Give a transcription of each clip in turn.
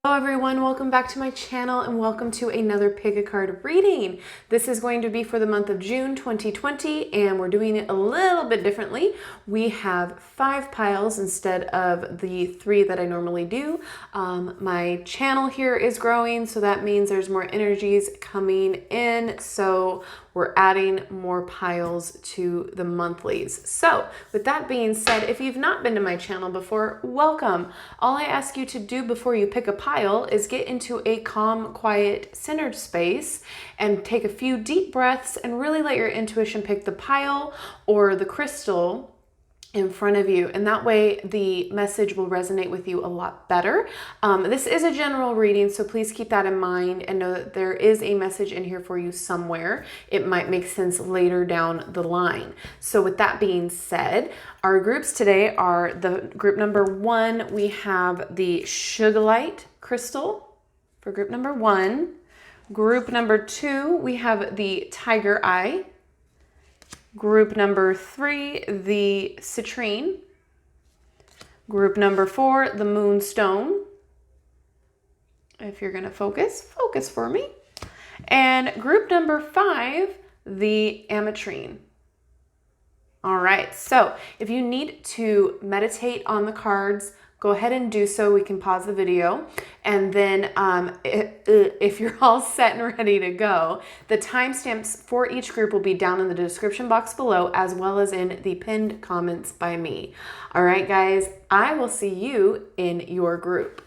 Hello everyone, welcome back to my channel and welcome to another pick a card reading. This is going to be for the month of June 2020 and we're doing it a little bit differently. We have 5 piles instead of the 3 that I normally do. My channel here is growing, so that means there's more energies coming in. So we're adding more piles to the monthlies. So with that being said, if you've not been to my channel before, welcome. All I ask you to do before you pick a pile is get into a calm, quiet, centered space and take a few deep breaths and really let your intuition pick the pile or the crystal in front of you, and that way the message will resonate with you a lot better. This is a general reading, so please keep that in mind and know that there is a message in here for you somewhere. It might make sense later down the line. So with that being said, our groups today are the group number 1, we have the Sugarlight crystal for group number 1. Group number 2, we have the Tiger Eye. Group number 3, the Citrine. Group number 4, the Moonstone. If you're going to focus for me. And group number 5, the Ametrine. All right, so if you need to meditate on the cards, go ahead and do so. We can pause the video. And then if you're all set and ready to go, the timestamps for each group will be down in the description box below, as well as in the pinned comments by me. All right, guys, I will see you in your group.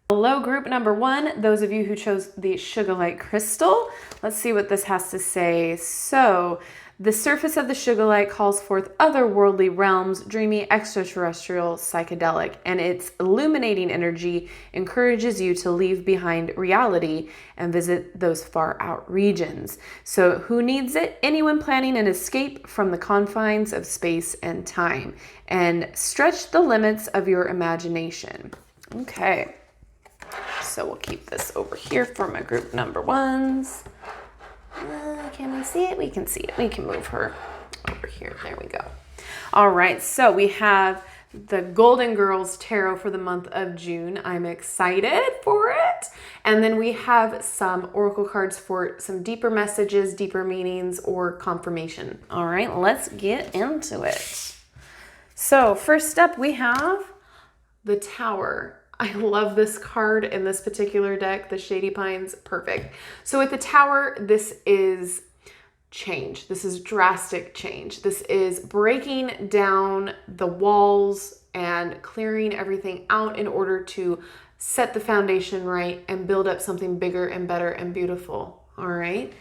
Hello, group number 1, those of you who chose the Sugarlight crystal. Let's see what this has to say. So, the surface of the Sugarlight calls forth otherworldly realms, dreamy, extraterrestrial, psychedelic, and its illuminating energy encourages you to leave behind reality and visit those far out regions. So who needs it? Anyone planning an escape from the confines of space and time, and stretch the limits of your imagination. Okay, so we'll keep this over here for my group number 1s. Can we see it? We can see it. We can move her over here. There we go. All right, so we have the Golden Girls Tarot for the month of June. I'm excited for it. And then we have some oracle cards for some deeper messages, deeper meanings, or confirmation. All right, let's get into it. So first up, we have the Tower. I love this card in this particular deck, the Shady Pines, perfect. So with the Tower, this is change. This is drastic change. This is breaking down the walls and clearing everything out in order to set the foundation right and build up something bigger and better and beautiful. All right.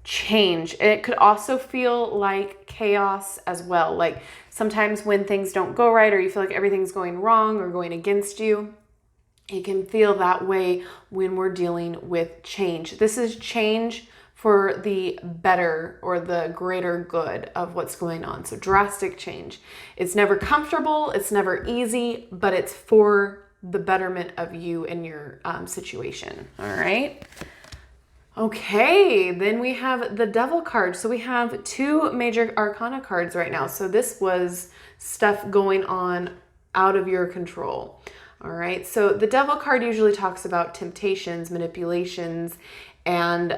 Change. It could also feel like chaos as well. Like sometimes when things don't go right or you feel like everything's going wrong or going against you, it can feel that way when we're dealing with change. This is change for the better or the greater good of what's going on. So drastic change. It's never comfortable. It's never easy, but it's for the betterment of you and your situation. All right. Okay, then we have the Devil card. So we have 2 major arcana cards right now. So this was stuff going on out of your control. All right, so the Devil card usually talks about temptations, manipulations, and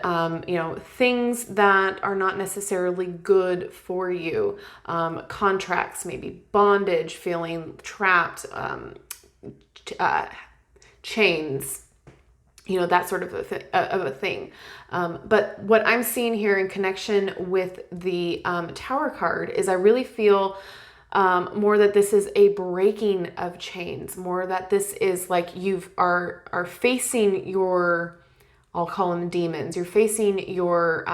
things that are not necessarily good for you. Contracts, maybe bondage, feeling trapped, chains, that sort of a thing. But what I'm seeing here in connection with the Tower card is I really feel more that this is a breaking of chains, more that this is like you are facing your, I'll call them demons. You're facing your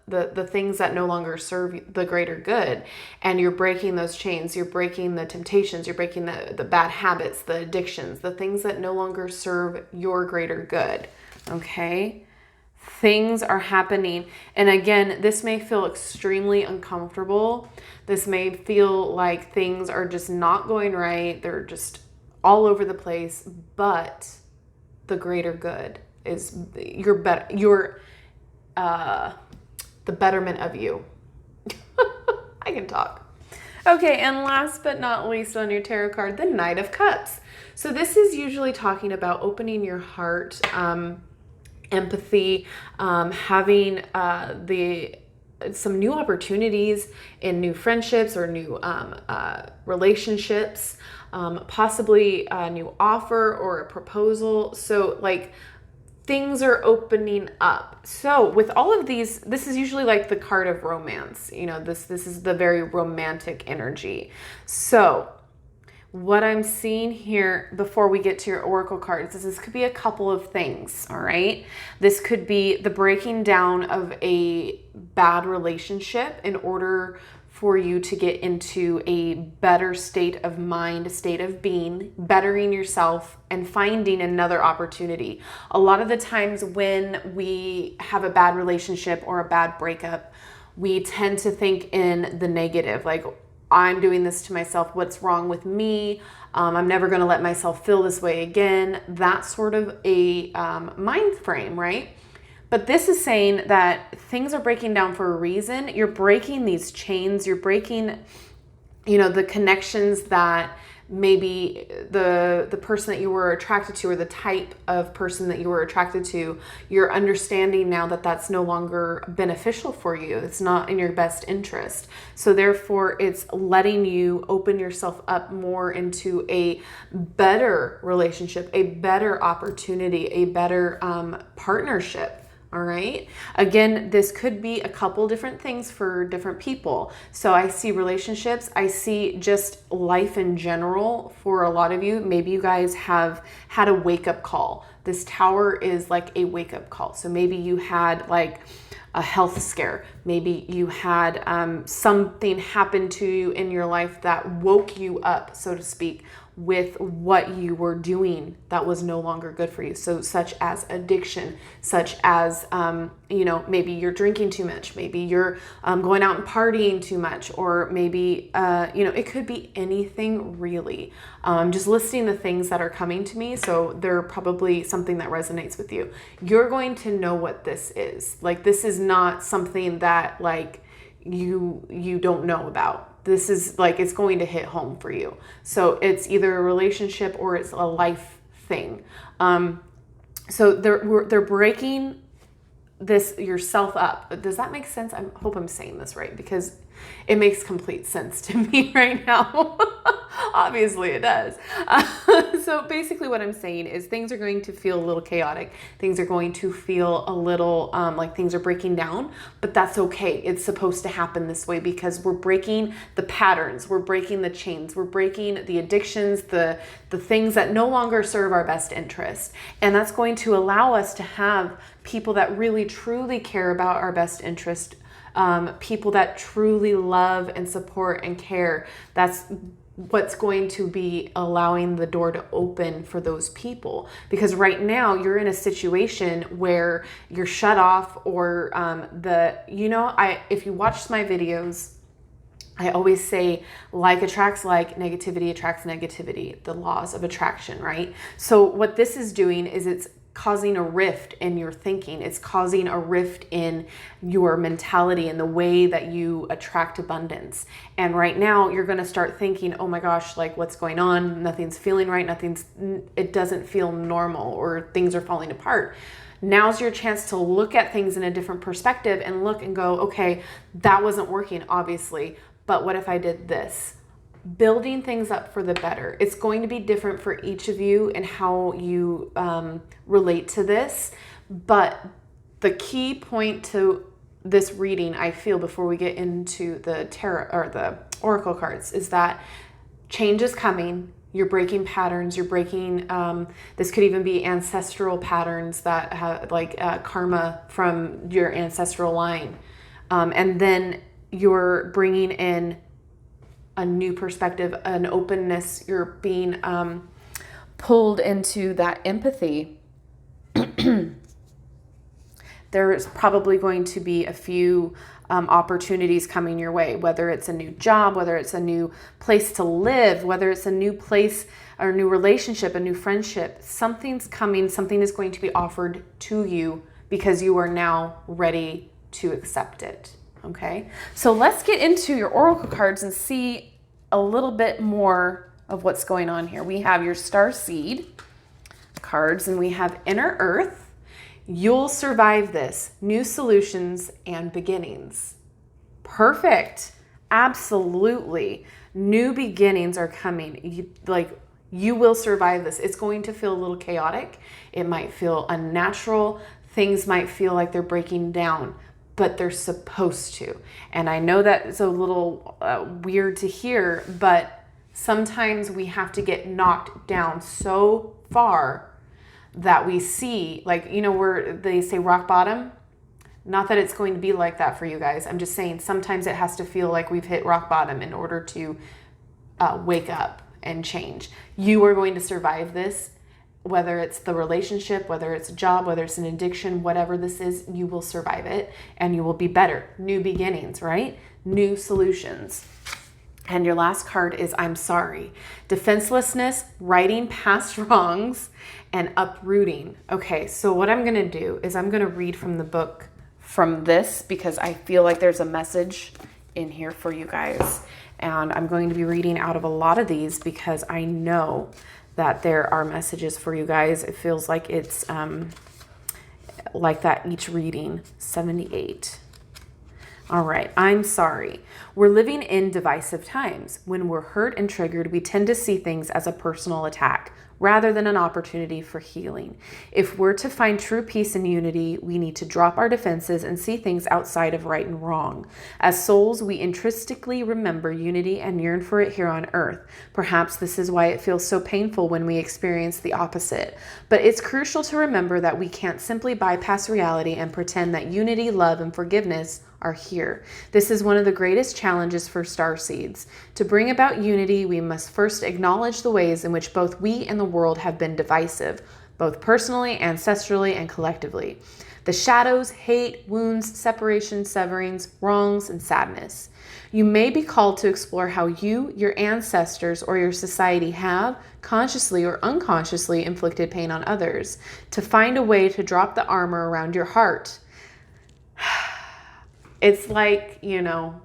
the things that no longer serve the greater good, and you're breaking those chains. You're breaking the temptations. You're breaking the bad habits, the addictions, the things that no longer serve your greater good. Okay, things are happening, and again, this may feel extremely uncomfortable. This may feel like things are just not going right. They're just all over the place, but the greater good is the betterment of you. I can talk. Okay, and last but not least on your tarot card, the Knight of Cups. So this is usually talking about opening your heart, empathy, having some new opportunities in new friendships or new relationships, possibly a new offer or a proposal. So like things are opening up. So with all of these, this is usually like the card of romance. You know, this is the very romantic energy. So what I'm seeing here before we get to your oracle cards is this could be a couple of things, all right? This could be the breaking down of a bad relationship in order for you to get into a better state of mind, state of being, bettering yourself, and finding another opportunity. A lot of the times when we have a bad relationship or a bad breakup, we tend to think in the negative, like, I'm doing this to myself. What's wrong with me? I'm never going to let myself feel this way again. That sort of a mind frame, right? But this is saying that things are breaking down for a reason. You're breaking these chains. You're breaking, you know, the connections that maybe the person that you were attracted to, or the type of person that you were attracted to, you're understanding now that that's no longer beneficial for you. It's not in your best interest. So therefore it's letting you open yourself up more into a better relationship, a better opportunity, a better partnership. All right. Again, this could be a couple different things for different people. So I see relationships. I see just life in general for a lot of you. Maybe you guys have had a wake-up call. This tower is like a wake-up call. So maybe you had like a health scare. Maybe you had something happen to you in your life that woke you up, so to speak, with what you were doing that was no longer good for you. So such as addiction, such as, you know, maybe you're drinking too much, maybe you're going out and partying too much, or maybe, you know, it could be anything really. Just listing the things that are coming to me. So they're probably something that resonates with you. You're going to know what this is. Like, this is not something that like you don't know about. This is like, it's going to hit home for you. So it's either a relationship or it's a life thing. So they're breaking this yourself up. Does that make sense? I hope I'm saying this right, because it makes complete sense to me right now. Obviously it does. So basically what I'm saying is things are going to feel a little chaotic. Things are going to feel a little like things are breaking down, but that's okay. It's supposed to happen this way because we're breaking the patterns. We're breaking the chains. We're breaking the addictions, the things that no longer serve our best interest. And that's going to allow us to have people that really truly care about our best interest, people that truly love and support and care. That's what's going to be allowing the door to open for those people. Because right now you're in a situation where you're shut off, or if you watch my videos, I always say like attracts like, negativity attracts negativity, the laws of attraction, right? So what this is doing is it's causing a rift in your thinking. It's causing a rift in your mentality and the way that you attract abundance. And right now you're going to start thinking, oh my gosh, like what's going on? Nothing's feeling right. It doesn't feel normal, or things are falling apart. Now's your chance to look at things in a different perspective and look and go, okay, that wasn't working, obviously, but what if I did this? Building things up for the better. It's going to be different for each of you and how you relate to this. But the key point to this reading, I feel, before we get into the tarot or the oracle cards, is that change is coming. You're breaking patterns. You're breaking, this could even be ancestral patterns that have like karma from your ancestral line. And then you're bringing in a new perspective, an openness. You're being pulled into that empathy. There's probably going to be a few opportunities coming your way, whether it's a new job, whether it's a new place to live, whether it's a new place or a new relationship, a new friendship. Something's coming, something is going to be offered to you because you are now ready to accept it. Okay, so let's get into your oracle cards and see a little bit more of what's going on here. We have your Starseed cards and we have Inner Earth. You'll survive this. New solutions and beginnings. Perfect. Absolutely. New beginnings are coming. You will survive this. It's going to feel a little chaotic. It might feel unnatural. Things might feel like they're breaking down, but they're supposed to. And I know that it's a little weird to hear, but sometimes we have to get knocked down so far that we see, like, you know, where they say rock bottom. Not that it's going to be like that for you guys. I'm just saying sometimes it has to feel like we've hit rock bottom in order to wake up and change. You are going to survive this, whether it's the relationship, whether it's a job, whether it's an addiction, whatever this is, you will survive it and you will be better. New beginnings, right? New solutions. And your last card is I'm sorry. Defenselessness, righting past wrongs, and uprooting. Okay, so what I'm going to do is I'm going to read from the book from this because I feel like there's a message in here for you guys. And I'm going to be reading out of a lot of these because I know that there are messages for you guys. It feels like it's like that each reading. 78. All right, I'm sorry. We're living in divisive times. When we're hurt and triggered, we tend to see things as a personal attack rather than an opportunity for healing. If we're to find true peace and unity, we need to drop our defenses and see things outside of right and wrong. As souls, we intrinsically remember unity and yearn for it here on earth. Perhaps this is why it feels so painful when we experience the opposite. But it's crucial to remember that we can't simply bypass reality and pretend that unity, love, and forgiveness are here. This is one of the greatest challenges for starseeds. To bring about unity, we must first acknowledge the ways in which both we and the world have been divisive, both personally, ancestrally, and collectively. The shadows, hate, wounds, separation, severings, wrongs, and sadness. You may be called to explore how you, your ancestors, or your society have, consciously or unconsciously, inflicted pain on others, to find a way to drop the armor around your heart. It's like, you know,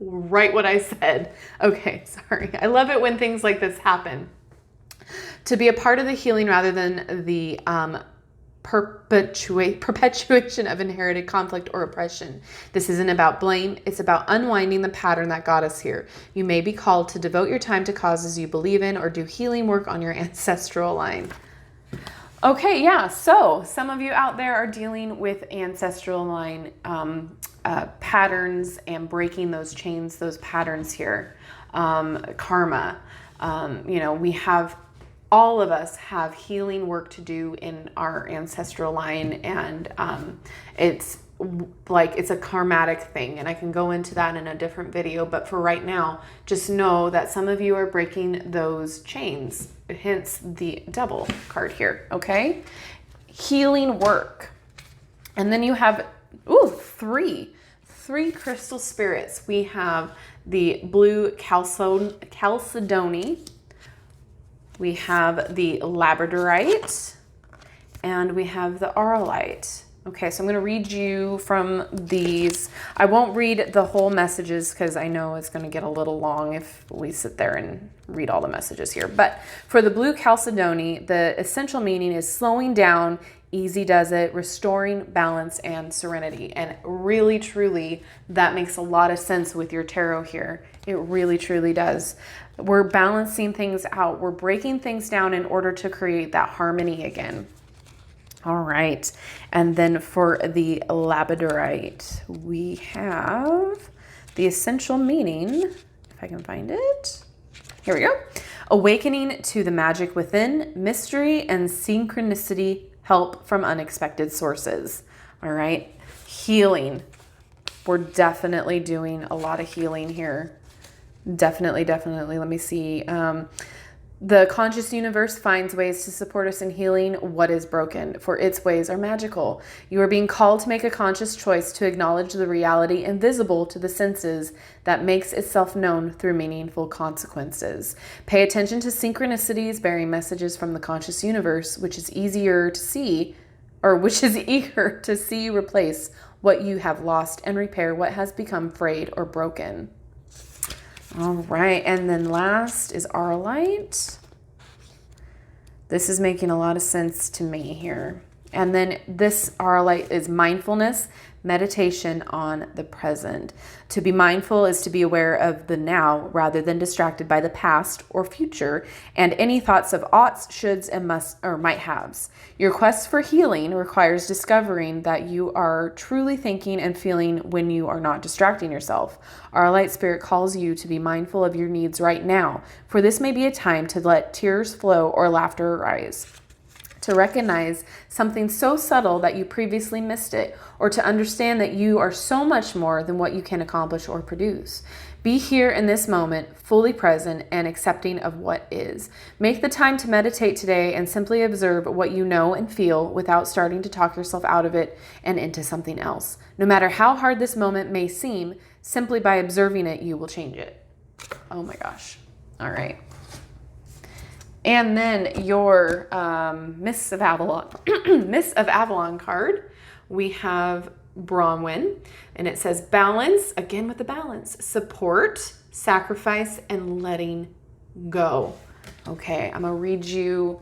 right what I said. Okay, sorry. I love it when things like this happen. To be a part of the healing rather than the perpetuation of inherited conflict or oppression. This isn't about blame. It's about unwinding the pattern that got us here. You may be called to devote your time to causes you believe in or do healing work on your ancestral line. Okay, yeah, so some of you out there are dealing with ancestral line patterns and breaking those chains, those patterns here. Karma. You know, all of us have healing work to do in our ancestral line, and it's a karmatic thing, and I can go into that in a different video, but for right now, just know that some of you are breaking those chains, hence the Devil card here, okay? Healing work. And then you have, three crystal spirits. We have the blue chalcedony, we have the labradorite, and we have the auralite. Okay, so I'm going to read you from these. I won't read the whole messages because I know it's going to get a little long if we sit there and read all the messages here. But for the blue chalcedony, the essential meaning is slowing down, easy does it, restoring balance and serenity. And really, truly, that makes a lot of sense with your tarot here. It really, truly does. We're balancing things out. We're breaking things down in order to create that harmony again. All right, and then for the labradorite, we have the essential meaning, if I can find it. Here we go. Awakening to the magic within, mystery and synchronicity, help from unexpected sources. All right, healing. We're definitely doing a lot of healing here. Definitely. Let me see. The conscious universe finds ways to support us in healing what is broken, for its ways are magical. You are being called to make a conscious choice to acknowledge the reality invisible to the senses that makes itself known through meaningful consequences. Pay attention to synchronicities bearing messages from the conscious universe, which is eager to see replace what you have lost and repair what has become frayed or broken. All right, and then last is our light. This is making a lot of sense to me here. And then this our light is mindfulness, meditation on the present. To be mindful is to be aware of the now rather than distracted by the past or future and any thoughts of oughts, shoulds, and musts or might haves. Your quest for healing requires discovering that you are truly thinking and feeling when you are not distracting yourself. Our light spirit calls you to be mindful of your needs right now, for this may be a time to let tears flow or laughter arise, to recognize something so subtle that you previously missed it, or to understand that you are so much more than what you can accomplish or produce. Be here in this moment, fully present and accepting of what is. Make the time to meditate today and simply observe what you know and feel without starting to talk yourself out of it and into something else. No matter how hard this moment may seem, simply by observing it, you will change it. Oh my gosh. All right. And then your Miss of Avalon, Miss of Avalon card, we have Bronwyn, and it says balance, again with the balance, support, sacrifice, and letting go. Okay, I'm gonna read you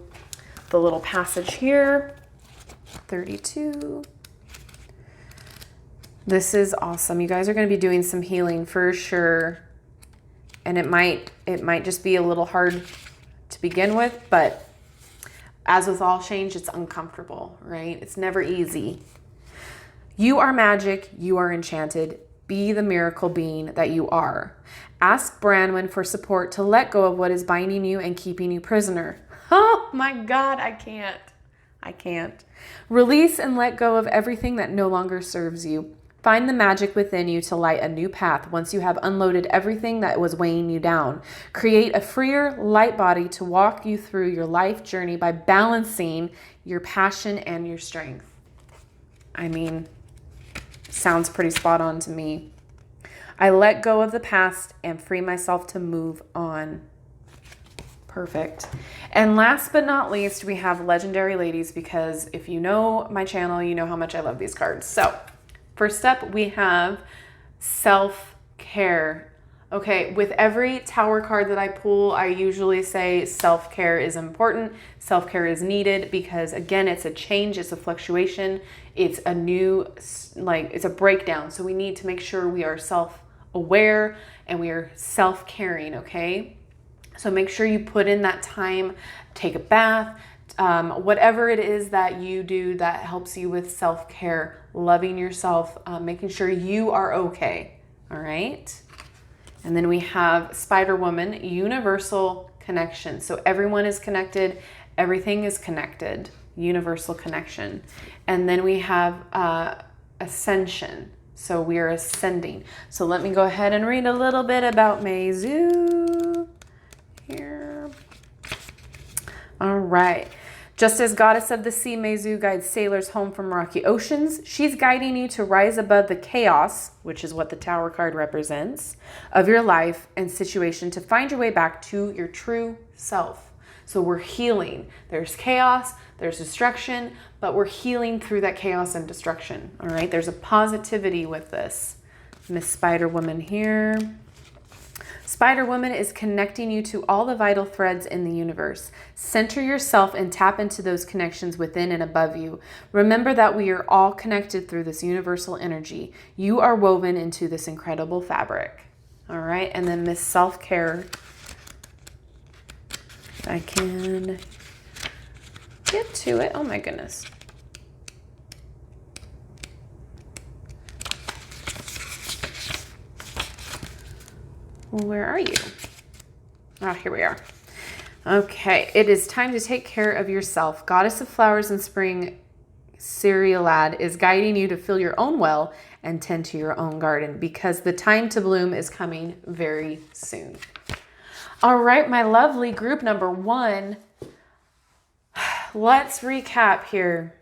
the little passage here, 32. This is awesome. You guys are gonna be doing some healing for sure. And it might just be a little hard to begin with, but as with all change, it's uncomfortable, right? It's never easy. You are magic. You are enchanted. Be the miracle being that you are. Ask Branwen for support to let go of what is binding you and keeping you prisoner. Oh my God, I can't. Release and let go of everything that no longer serves you. Find the magic within you to light a new path once you have unloaded everything that was weighing you down. Create a freer, light body to walk you through your life journey by balancing your passion and your strength. I mean, sounds pretty spot on to me. I let go of the past and free myself to move on. Perfect. And last but not least, we have Legendary Ladies, because if you know my channel, you know how much I love these cards. So first up, we have self-care. Okay, with every tower card that I pull, I usually say self-care is important. Self-care is needed because, again, it's a change, it's a fluctuation, it's a new, it's a breakdown. So we need to make sure we are self-aware and we are self-caring, okay? So make sure you put in that time, take a bath, whatever it is that you do that helps you with self-care, loving yourself, making sure you are okay, all right? And then we have Spider-Woman, universal connection. So everyone is connected, everything is connected, universal connection. And then we have ascension. So we are ascending. So let me go ahead and read a little bit about Meizu here. All right. Just as goddess of the sea, Meizu guides sailors home from rocky oceans, she's guiding you to rise above the chaos, which is what the Tower card represents, of your life and situation to find your way back to your true self. So we're healing. There's chaos, there's destruction, but we're healing through that chaos and destruction, all right? There's a positivity with this. Miss Spider-Woman here. Spider-Woman is connecting you to all the vital threads in the universe. Center yourself and tap into those connections within and above you. Remember that we are all connected through this universal energy. You are woven into this incredible fabric. All right, and then Miss Self-Care. If I can get to it. Oh my goodness. Well, where are you? Oh, here we are. Okay, it is time to take care of yourself. Goddess of Flowers and Spring, Cerealad is guiding you to fill your own well and tend to your own garden because the time to bloom is coming very soon. All right, my lovely group number 1. Let's recap here.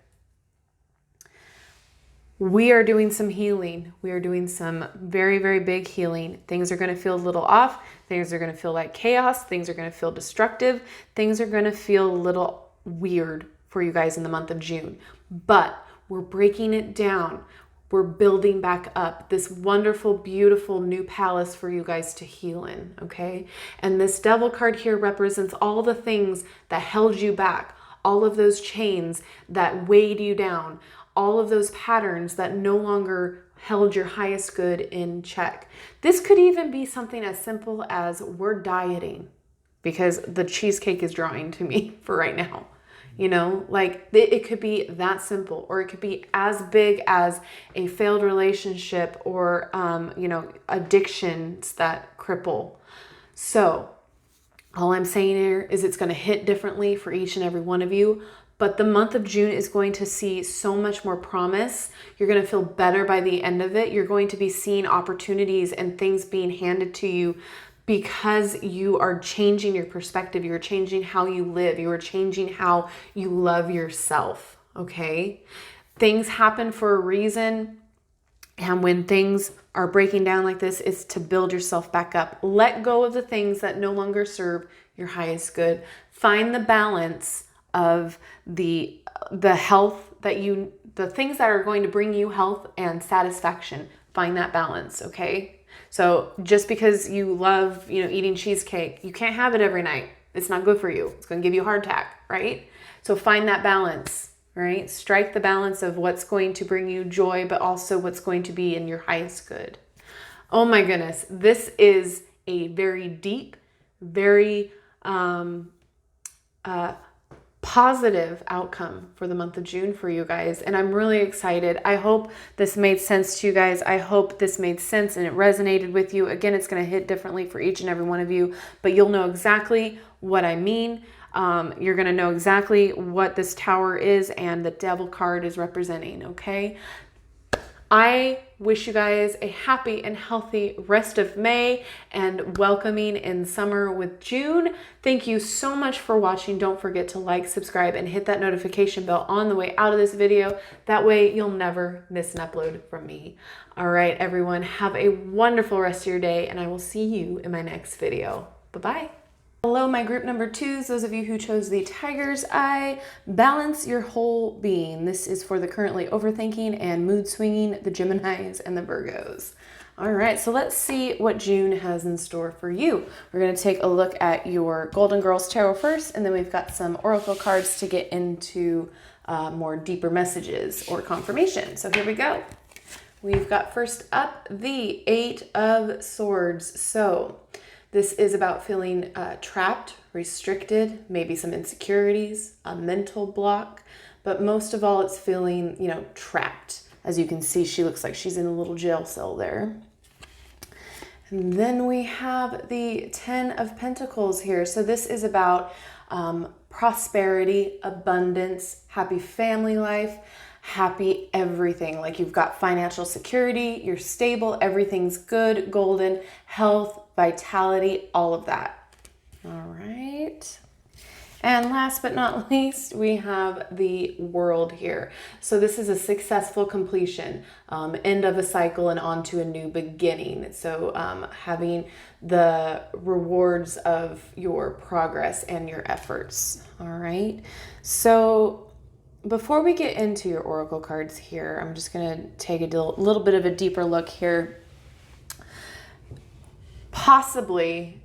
We are doing some healing. We are doing some very, very big healing. Things are going to feel a little off. Things are going to feel like chaos. Things are going to feel destructive. Things are going to feel a little weird for you guys in the month of June. But we're breaking it down. we're building back up this wonderful, beautiful new palace for you guys to heal in, okay? And this Devil card here represents all the things that held you back, all of those chains that weighed you down, all of those patterns that no longer held your highest good in check. This could even be something as simple as we're dieting, because the cheesecake is drawing to me for right now. You know, like it could be that simple, or it could be as big as a failed relationship or, you know, addictions that cripple. So all I'm saying here is it's going to hit differently for each and every one of you. But the month of June is going to see so much more promise. You're going to feel better by the end of it. You're going to be seeing opportunities and things being handed to you because you are changing your perspective. You're changing how you live. You are changing how you love yourself, okay? Things happen for a reason. And when things are breaking down like this, it's to build yourself back up. Let go of the things that no longer serve your highest good. Find the balance of the health that the things that are going to bring you health and satisfaction. Find that balance, okay? So just because you love, you know, eating cheesecake, you can't have it every night. It's not good for you. It's going to give you a heart attack, right? So find that balance, right? Strike the balance of what's going to bring you joy, but also what's going to be in your highest good. Oh my goodness. This is a very deep, very, positive outcome for the month of June for you guys. And I'm really excited. I hope this made sense to you guys. I hope this made sense and it resonated with you. Again, it's going to hit differently for each and every one of you, but you'll know exactly what I mean. You're going to know exactly what this tower is and the Devil card is representing, okay? I wish you guys a happy and healthy rest of May and welcoming in summer with June. Thank you so much for watching. Don't forget to like, subscribe, and hit that notification bell on the way out of this video. That way you'll never miss an upload from me. All right, everyone, have a wonderful rest of your day, and I will see you in my next video. Bye-bye. Hello, my group number 2s, those of you who chose the Tiger's Eye. Balance your whole being. This is for the currently overthinking and mood swinging, the Geminis and the Virgos. All right, so let's see what June has in store for you. We're going to take a look at your Golden Girls Tarot first, and then we've got some Oracle cards to get into more deeper messages or confirmation. So here we go. We've got first up the 8 of Swords. So this is about feeling trapped, restricted, maybe some insecurities, a mental block, but most of all, it's feeling, you know, trapped. As you can see, she looks like she's in a little jail cell there. And then we have the 10 of Pentacles here. So this is about prosperity, abundance, happy family life, happy everything. Like you've got financial security, you're stable, everything's good, golden, health, vitality, all of that. All right. And last but not least, we have the World here. So this is a successful completion, end of a cycle and on to a new beginning. So having the rewards of your progress and your efforts. All right. So before we get into your Oracle cards here, I'm just going to take a little bit of a deeper look here. Possibly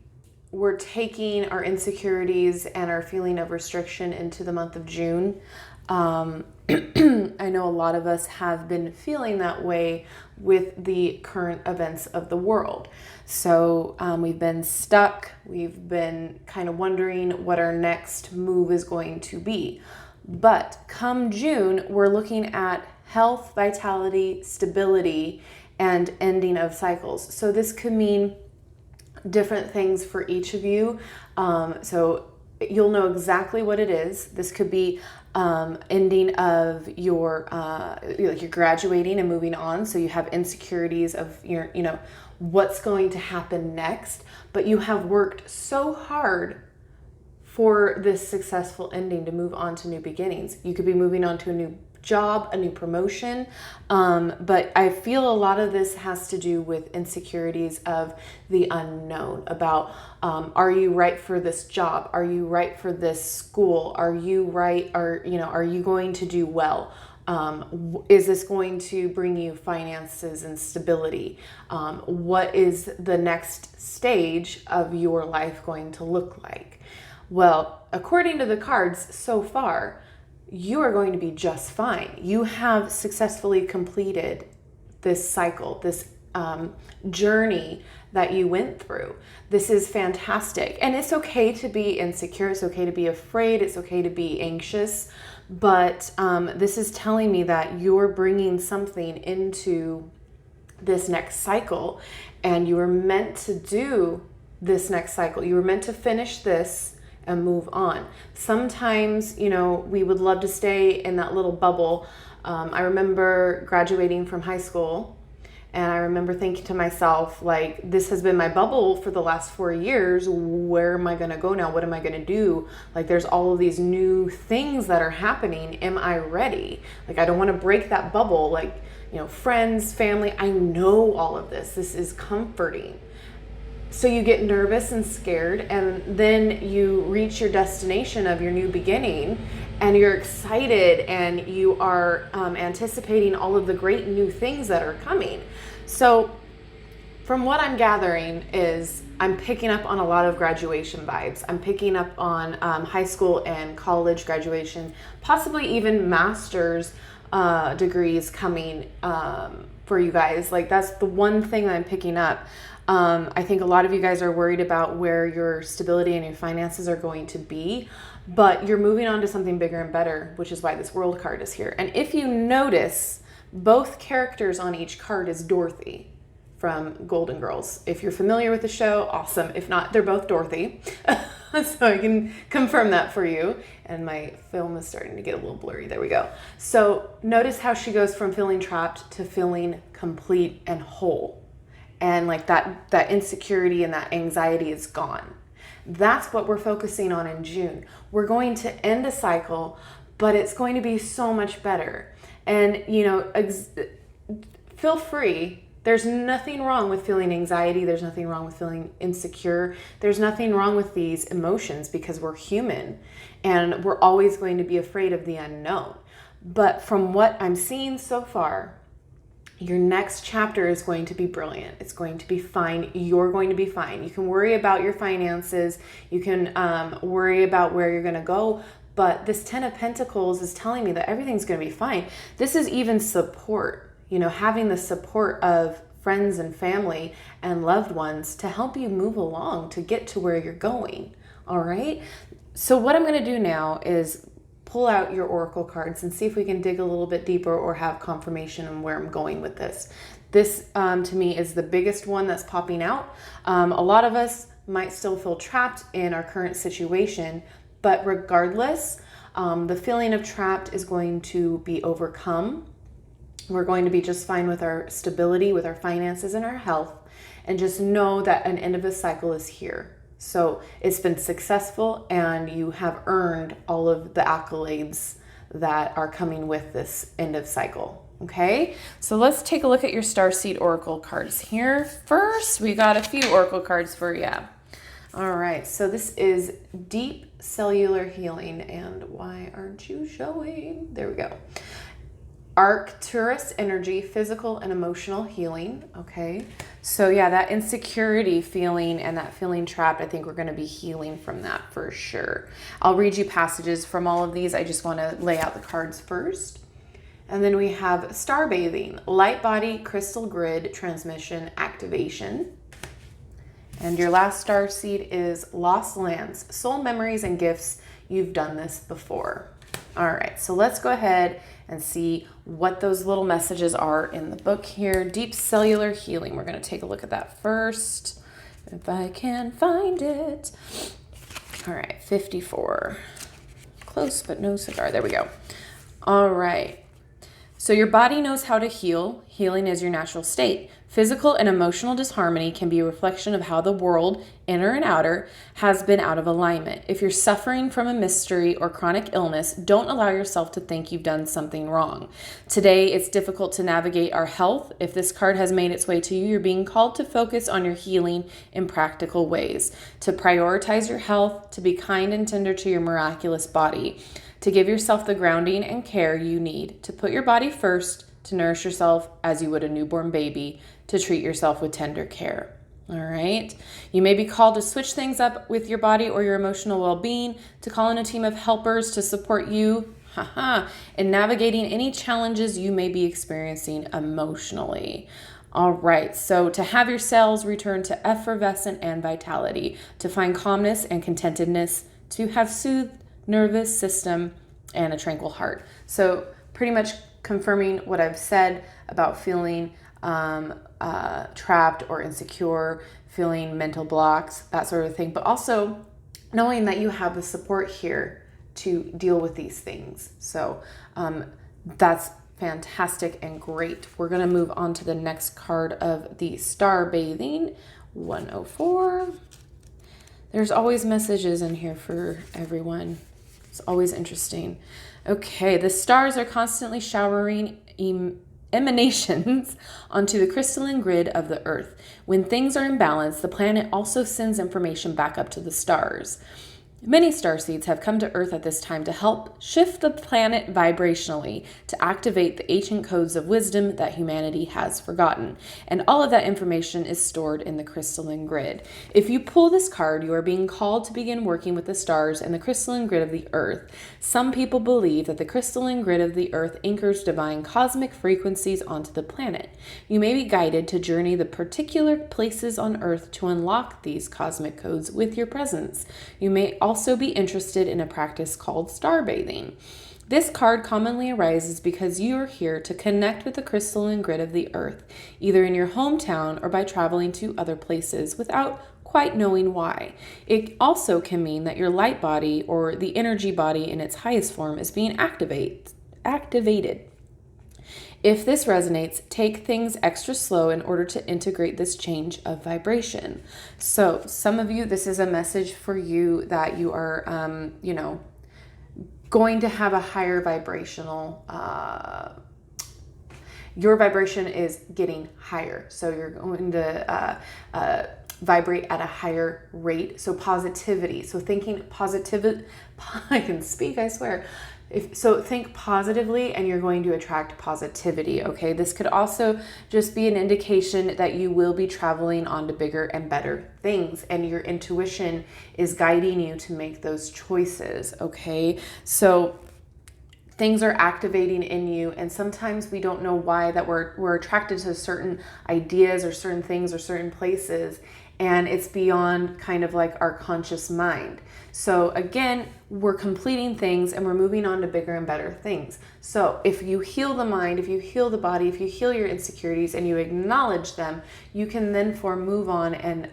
we're taking our insecurities and our feeling of restriction into the month of June. I know a lot of us have been feeling that way with the current events of the world. So we've been stuck. We've been kind of wondering what our next move is going to be. But come June, we're looking at health, vitality, stability, and ending of cycles. So this could mean different things for each of you. So you'll know exactly what it is. This could be ending of your, like you're graduating and moving on. So you have insecurities of your, you know, what's going to happen next, but you have worked so hard for this successful ending to move on to new beginnings. You could be moving on to a new job, a new promotion, but I feel a lot of this has to do with insecurities of the unknown about, are you right for this job? Are you right for this school? Are you right? Are you going to do well? Is this going to bring you finances and stability? What is the next stage of your life going to look like? Well, according to the cards so far, you are going to be just fine. You have successfully completed this cycle, this journey that you went through. This is fantastic. And it's okay to be insecure. It's okay to be afraid. It's okay to be anxious. But this is telling me that you're bringing something into this next cycle, and you were meant to do this next cycle. You were meant to finish this and move on. Sometimes, we would love to stay in that little bubble. I remember graduating from high school, and I remember thinking to myself, like, this has been my bubble for the last 4 years. Where am I going to go now? What am I going to do? Like, there's all of these new things that are happening. Am I ready? Like, I don't want to break that bubble. Like, friends, family, I know all of this. This is comforting. So you get nervous and scared, and then you reach your destination of your new beginning, and you're excited, and you are anticipating all of the great new things that are coming. So from what I'm gathering is I'm picking up on a lot of graduation vibes. I'm picking up on high school and college graduation, possibly even master's degrees coming for you guys. Like, that's the one thing that I'm picking up. I think a lot of you guys are worried about where your stability and your finances are going to be, but you're moving on to something bigger and better, which is why this World card is here. And if you notice, both characters on each card is Dorothy from Golden Girls. If you're familiar with the show, awesome. If not, they're both Dorothy. So I can confirm that for you. And my film is starting to get a little blurry. There we go. So notice how she goes from feeling trapped to feeling complete and whole. And like that insecurity and that anxiety is gone. That's what we're focusing on in June. We're going to end a cycle, but it's going to be so much better. And, feel free. There's nothing wrong with feeling anxiety. There's nothing wrong with feeling insecure. There's nothing wrong with these emotions, because we're human and we're always going to be afraid of the unknown. But from what I'm seeing so far, your next chapter is going to be brilliant. It's going to be fine. You're going to be fine. You can worry about your finances. You can worry about where you're going to go. But this 10 of Pentacles is telling me that everything's going to be fine. This is even support, having the support of friends and family and loved ones to help you move along to get to where you're going. All right. So what I'm going to do now is pull out your oracle cards and see if we can dig a little bit deeper or have confirmation on where I'm going with this. This, to me, is the biggest one that's popping out. A lot of us might still feel trapped in our current situation, but regardless, the feeling of trapped is going to be overcome. We're going to be just fine with our stability, with our finances and our health, and just know that an end of a cycle is here. So it's been successful, and you have earned all of the accolades that are coming with this end of cycle. Okay, so let's take a look at your Starseed Oracle cards here. First, we got a few Oracle cards for you. All right, so this is deep cellular healing, and why aren't you showing? There we go. Arcturus energy, physical and emotional healing. Okay, so yeah, that insecurity feeling and that feeling trapped, I think we're going to be healing from that for sure. I'll read you passages from all of these. I just want to lay out the cards first. And then we have star bathing, light body, crystal grid, transmission, activation. And your last star seed is lost lands, soul memories and gifts. You've done this before. All right, so let's go ahead and see what those little messages are in the book here. Deep cellular healing. We're going to take a look at that first, if I can find it. All right, 54. Close, but no cigar. There we go. All right. So your body knows how to heal. Healing is your natural state. Physical and emotional disharmony can be a reflection of how the world, inner and outer, has been out of alignment. If you're suffering from a mystery or chronic illness, don't allow yourself to think you've done something wrong. Today, it's difficult to navigate our health. If this card has made its way to you, you're being called to focus on your healing in practical ways, to prioritize your health, to be kind and tender to your miraculous body, to give yourself the grounding and care you need to put your body first, to nourish yourself as you would a newborn baby, to treat yourself with tender care. All right. You may be called to switch things up with your body or your emotional well-being, to call in a team of helpers to support you in navigating any challenges you may be experiencing emotionally. All right, so to have your cells return to effervescent and vitality, to find calmness and contentedness, to have soothed nervous system and a tranquil heart. So pretty much confirming what I've said about feeling trapped or insecure, feeling mental blocks, that sort of thing, but also knowing that you have the support here to deal with these things. So that's fantastic and great. We're going to move on to the next card of the Star Bathing 104. There's always messages in here for everyone. It's always interesting. Okay, the stars are constantly showering emanations onto the crystalline grid of the Earth. When things are in balance, the planet also sends information back up to the stars. Many starseeds have come to Earth at this time to help shift the planet vibrationally, to activate the ancient codes of wisdom that humanity has forgotten. And all of that information is stored in the crystalline grid. If you pull this card, you are being called to begin working with the stars and the crystalline grid of the Earth. Some people believe that the crystalline grid of the Earth anchors divine cosmic frequencies onto the planet. You may be guided to journey the particular places on Earth to unlock these cosmic codes with your presence. You may also be interested in a practice called star bathing. This card commonly arises because you are here to connect with the crystalline grid of the Earth, either in your hometown or by traveling to other places without quite knowing why. It also can mean that your light body or the energy body in its highest form is being activated. If this resonates, take things extra slow in order to integrate this change of vibration. So some of you, this is a message for you that you are, going to have a higher vibrational, your vibration is getting higher. So you're going to vibrate at a higher rate. So positivity. So thinking positivity, I can speak, I swear. So think positively and you're going to attract positivity, okay? This could also just be an indication that you will be traveling on to bigger and better things, and your intuition is guiding you to make those choices, okay? So things are activating in you, and sometimes we don't know why, that we're attracted to certain ideas or certain things or certain places, and it's beyond kind of like our conscious mind. So again, we're completing things and we're moving on to bigger and better things. So if you heal the mind, if you heal the body, if you heal your insecurities and you acknowledge them, you can then move on and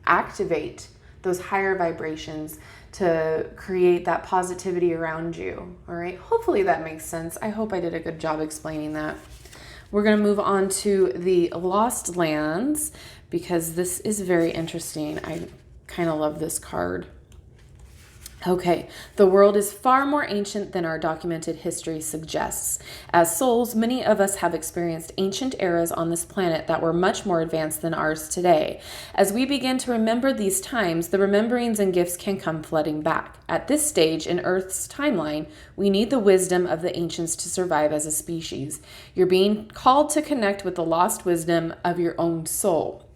activate those higher vibrations to create that positivity around you. All right. Hopefully that makes sense. I hope I did a good job explaining that. We're going to move on to the Lost Lands because this is very interesting. I kind of love this card. Okay, the world is far more ancient than our documented history suggests. As souls, many of us have experienced ancient eras on this planet that were much more advanced than ours today. As we begin to remember these times, the rememberings and gifts can come flooding back. At this stage in Earth's timeline, we need the wisdom of the ancients to survive as a species. You're being called to connect with the lost wisdom of your own soul.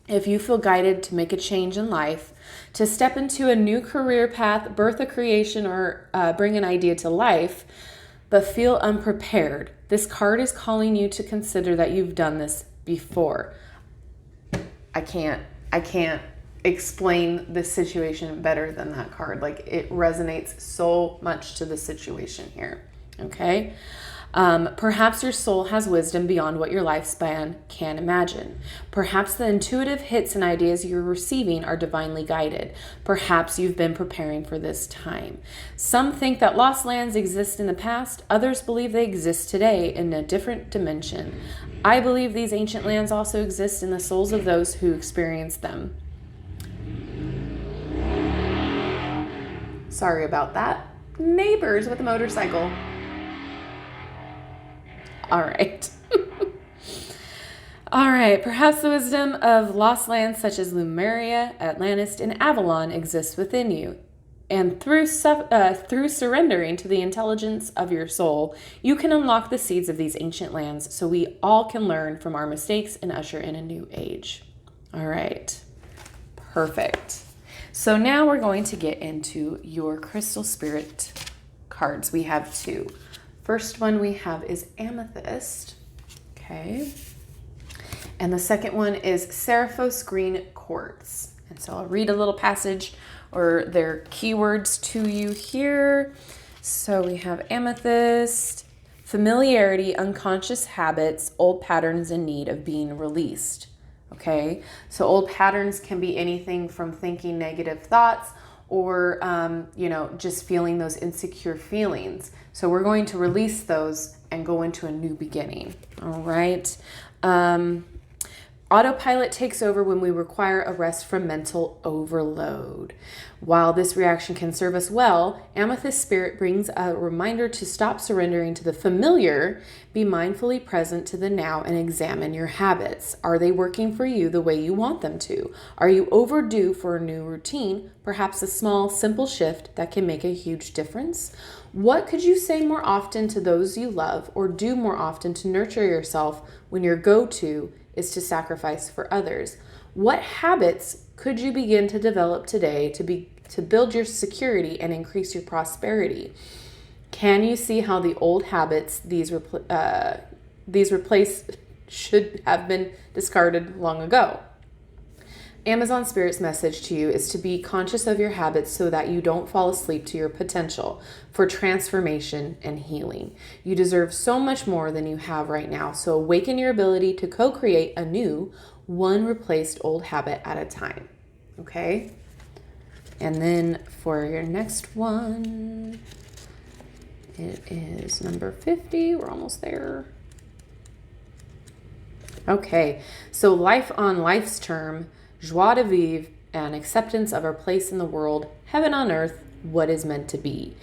If you feel guided to make a change in life, to step into a new career path, birth a creation, or bring an idea to life, but feel unprepared, this card is calling you to consider that you've done this before. I can't explain this situation better than that card. Like, it resonates so much to the situation here. Okay. Perhaps your soul has wisdom beyond what your lifespan can imagine. Perhaps the intuitive hits and ideas you're receiving are divinely guided. Perhaps you've been preparing for this time. Some think that lost lands exist in the past. Others believe they exist today in a different dimension. I believe these ancient lands also exist in the souls of those who experience them. Sorry about that. Neighbors with a motorcycle. All right. All right. Perhaps the wisdom of lost lands such as Lemuria, Atlantis, and Avalon exists within you. And through surrendering to the intelligence of your soul, you can unlock the seeds of these ancient lands so we all can learn from our mistakes and usher in a new age. All right. Perfect. So now we're going to get into your crystal spirit cards. We have two. First one we have is amethyst. Okay. And the second one is Seraphos green quartz. And so I'll read a little passage or their keywords to you here. So we have amethyst, familiarity, unconscious habits, old patterns in need of being released. Okay, so old patterns can be anything from thinking negative thoughts or, just feeling those insecure feelings. So we're going to release those and go into a new beginning. All right. Autopilot takes over when we require a rest from mental overload. While this reaction can serve us well, Amethyst Spirit brings a reminder to stop surrendering to the familiar, be mindfully present to the now, and examine your habits. Are they working for you the way you want them to? Are you overdue for a new routine, perhaps a small, simple shift that can make a huge difference? What could you say more often to those you love or do more often to nurture yourself when your go-to is to sacrifice for others? What habits could you begin to develop today to build your security and increase your prosperity? Can you see how the old habits these replace should have been discarded long ago? Amazon Spirit's message to you is to be conscious of your habits so that you don't fall asleep to your potential for transformation and healing. You deserve so much more than you have right now, so awaken your ability to co-create a new, one replaced old habit at a time. Okay? And then for your next one, it is number 50. We're almost there. Okay, so life on life's term, joie de vivre, and acceptance of our place in the world, heaven on earth, what is meant to be.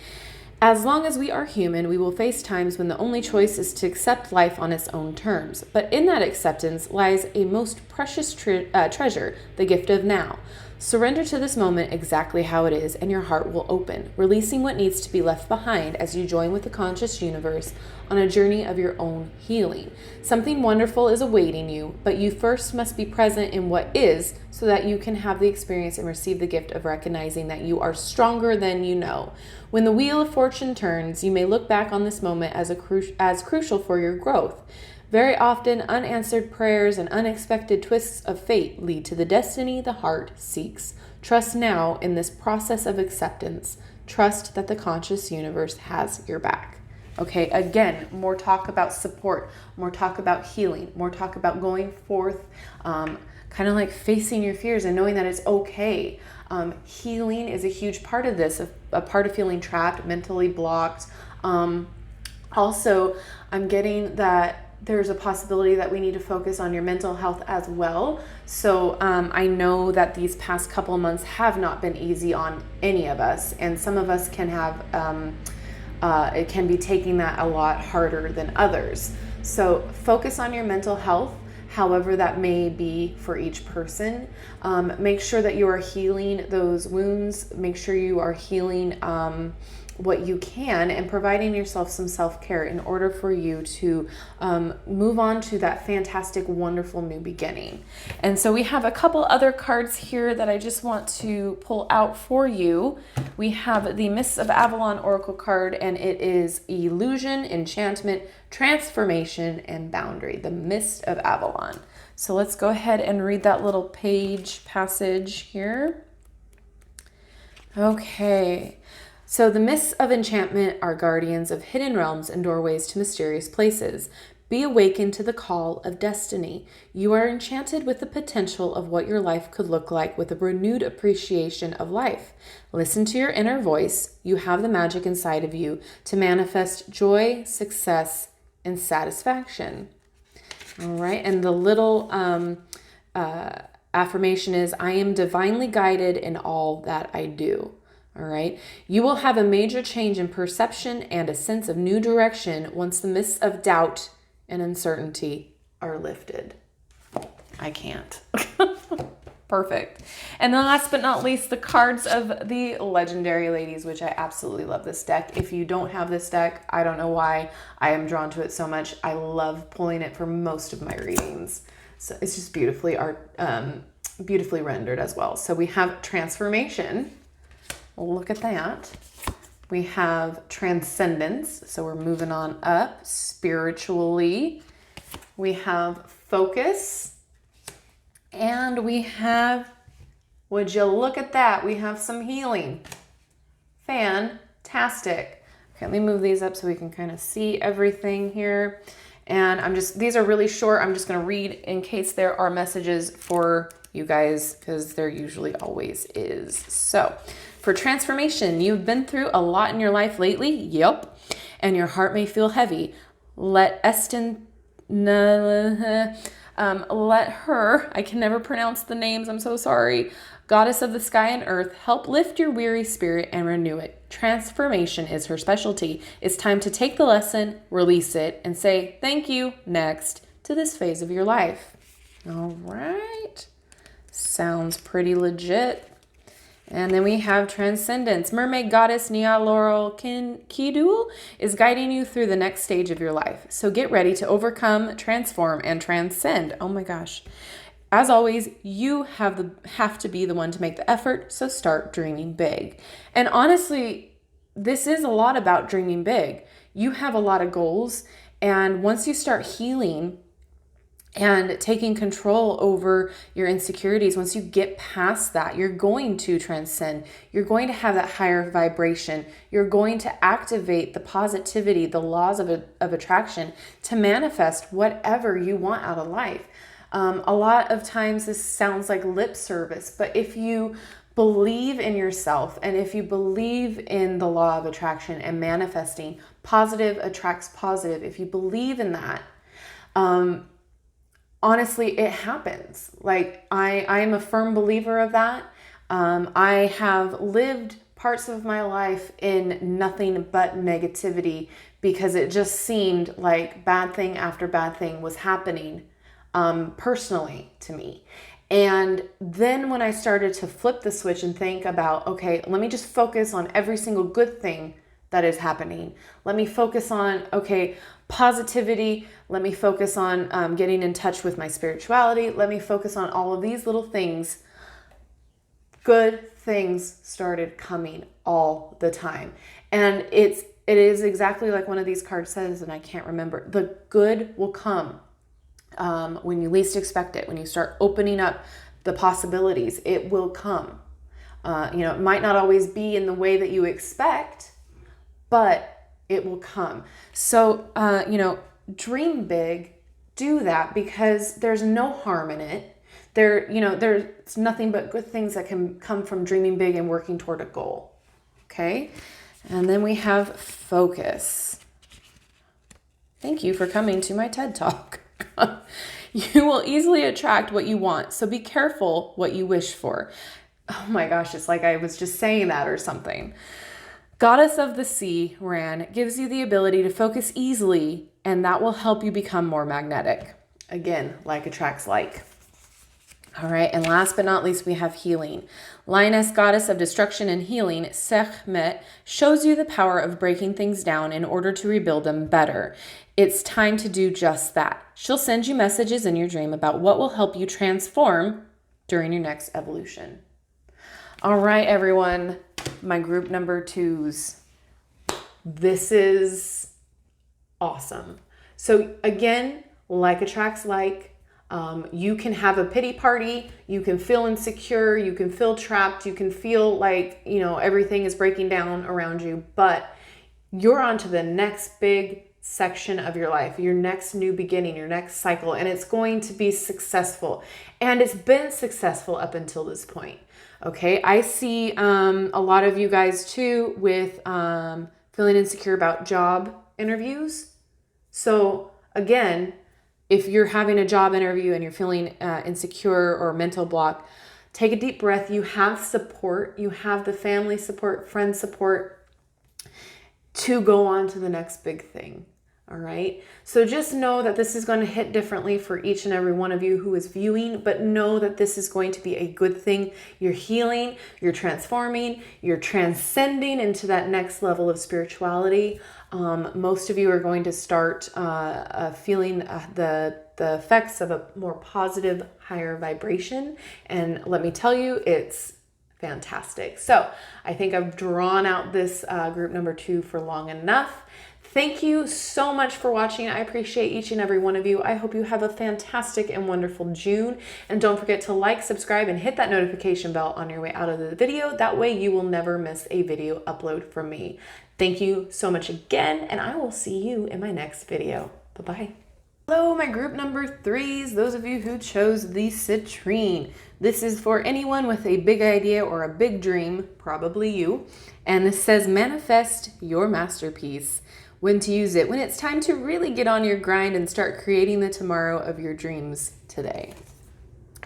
As long as we are human, we will face times when the only choice is to accept life on its own terms. But in that acceptance lies a most precious treasure, the gift of now. Surrender to this moment exactly how it is, and your heart will open, releasing what needs to be left behind as you join with the conscious universe on a journey of your own healing. Something wonderful is awaiting you, but you first must be present in what is so that you can have the experience and receive the gift of recognizing that you are stronger than you know. When the wheel of fortune turns, you may look back on this moment as crucial for your growth. Very often, unanswered prayers and unexpected twists of fate lead to the destiny the heart seeks. Trust now in this process of acceptance. Trust that the conscious universe has your back. Okay, again, more talk about support, more talk about healing, more talk about going forth, kind of like facing your fears and knowing that it's okay. Healing is a huge part of this, a part of feeling trapped, mentally blocked. Also, I'm getting that there's a possibility that we need to focus on your mental health as well. So I know that these past couple of months have not been easy on any of us, and some of us can have, it can be taking that a lot harder than others. So focus on your mental health, however that may be for each person. Make sure that you are healing those wounds. Make sure you are healing what you can and providing yourself some self-care in order for you to move on to that fantastic, wonderful new beginning. And so we have a couple other cards here that I just want to pull out for you. We have the Mists of Avalon Oracle card, and it is illusion, enchantment, transformation, and boundary. The Mist of Avalon. So let's go ahead and read that little passage here. Okay. So the mists of enchantment are guardians of hidden realms and doorways to mysterious places. Be awakened to the call of destiny. You are enchanted with the potential of what your life could look like with a renewed appreciation of life. Listen to your inner voice. You have the magic inside of you to manifest joy, success, and satisfaction. All right, and the little affirmation is, I am divinely guided in all that I do. All right. You will have a major change in perception and a sense of new direction once the mists of doubt and uncertainty are lifted. I can't. Perfect. And then last but not least, the cards of the Legendary Ladies, which I absolutely love this deck. If you don't have this deck, I don't know why I am drawn to it so much. I love pulling it for most of my readings. So it's just beautifully beautifully rendered as well. So we have Transformation. Look at that. We have Transcendence. So we're moving on up spiritually. We have Focus. And we have, would you look at that? We have some Healing. Fantastic. Okay, let me move these up so we can kind of see everything here. And these are really short. I'm just going to read in case there are messages for you guys, because there usually always is. So for Transformation, you've been through a lot in your life lately. Yep. And your heart may feel heavy. Let her, I can never pronounce the names, I'm so sorry, Goddess of the Sky and Earth, help lift your weary spirit and renew it. Transformation is her specialty. It's time to take the lesson, release it, and say thank you next to this phase of your life. All right. Sounds pretty legit. And then we have Transcendence. Mermaid Goddess Nia Laurel Kidul is guiding you through the next stage of your life. So get ready to overcome, transform, and transcend. Oh my gosh. As always, you have to be the one to make the effort, so start dreaming big. And honestly, this is a lot about dreaming big. You have a lot of goals, and once you start healing and taking control over your insecurities, once you get past that, you're going to transcend. You're going to have that higher vibration. You're going to activate the positivity, the laws of attraction to manifest whatever you want out of life. A lot of times this sounds like lip service, but if you believe in yourself and if you believe in the law of attraction and manifesting, positive attracts positive. If you believe in that, honestly, it happens. Like I'm a firm believer of that. I have lived parts of my life in nothing but negativity because it just seemed like bad thing after bad thing was happening personally to me. And then when I started to flip the switch and think about, okay, let me just focus on every single good thing that is happening. Let me focus on, okay, positivity. Let me focus on getting in touch with my spirituality. Let me focus on all of these little things. Good things started coming all the time. And it is exactly like one of these cards says, and I can't remember. The good will come when you least expect it. When you start opening up the possibilities, it will come. It might not always be in the way that you expect, but it will come. So, dream big, do that, because there's no harm in it. There's nothing but good things that can come from dreaming big and working toward a goal. Okay. And then we have Focus. Thank you for coming to my TED Talk. You will easily attract what you want. So be careful what you wish for. Oh my gosh. It's like I was just saying that or something. Goddess of the Sea, Ran, gives you the ability to focus easily, and that will help you become more magnetic. Again, like attracts like. All right, and last but not least, we have Healing. Lioness, Goddess of Destruction and Healing, Sekhmet, shows you the power of breaking things down in order to rebuild them better. It's time to do just that. She'll send you messages in your dream about what will help you transform during your next evolution. All right, everyone. My group number 2s. This is awesome. So again, like attracts like. You can have a pity party. You can feel insecure. You can feel trapped. You can feel like, everything is breaking down around you, but you're on to the next big section of your life, your next new beginning, your next cycle, and it's going to be successful. And it's been successful up until this point. Okay, I see a lot of you guys too with feeling insecure about job interviews. So again, if you're having a job interview and you're feeling insecure or mental block, take a deep breath. You have support. You have the family support, friend support to go on to the next big thing. All right. So just know that this is going to hit differently for each and every one of you who is viewing, but know that this is going to be a good thing. You're healing, you're transforming, you're transcending into that next level of spirituality. Most of you are going to start feeling the effects of a more positive, higher vibration. And let me tell you, it's fantastic. So I think I've drawn out this group number 2 for long enough. Thank you so much for watching. I appreciate each and every one of you. I hope you have a fantastic and wonderful June. And don't forget to like, subscribe, and hit that notification bell on your way out of the video. That way you will never miss a video upload from me. Thank you so much again, and I will see you in my next video. Bye-bye. Hello, my group number 3s, those of you who chose the citrine. This is for anyone with a big idea or a big dream, probably you. And this says, manifest your masterpiece. When to use it, when it's time to really get on your grind and start creating the tomorrow of your dreams today.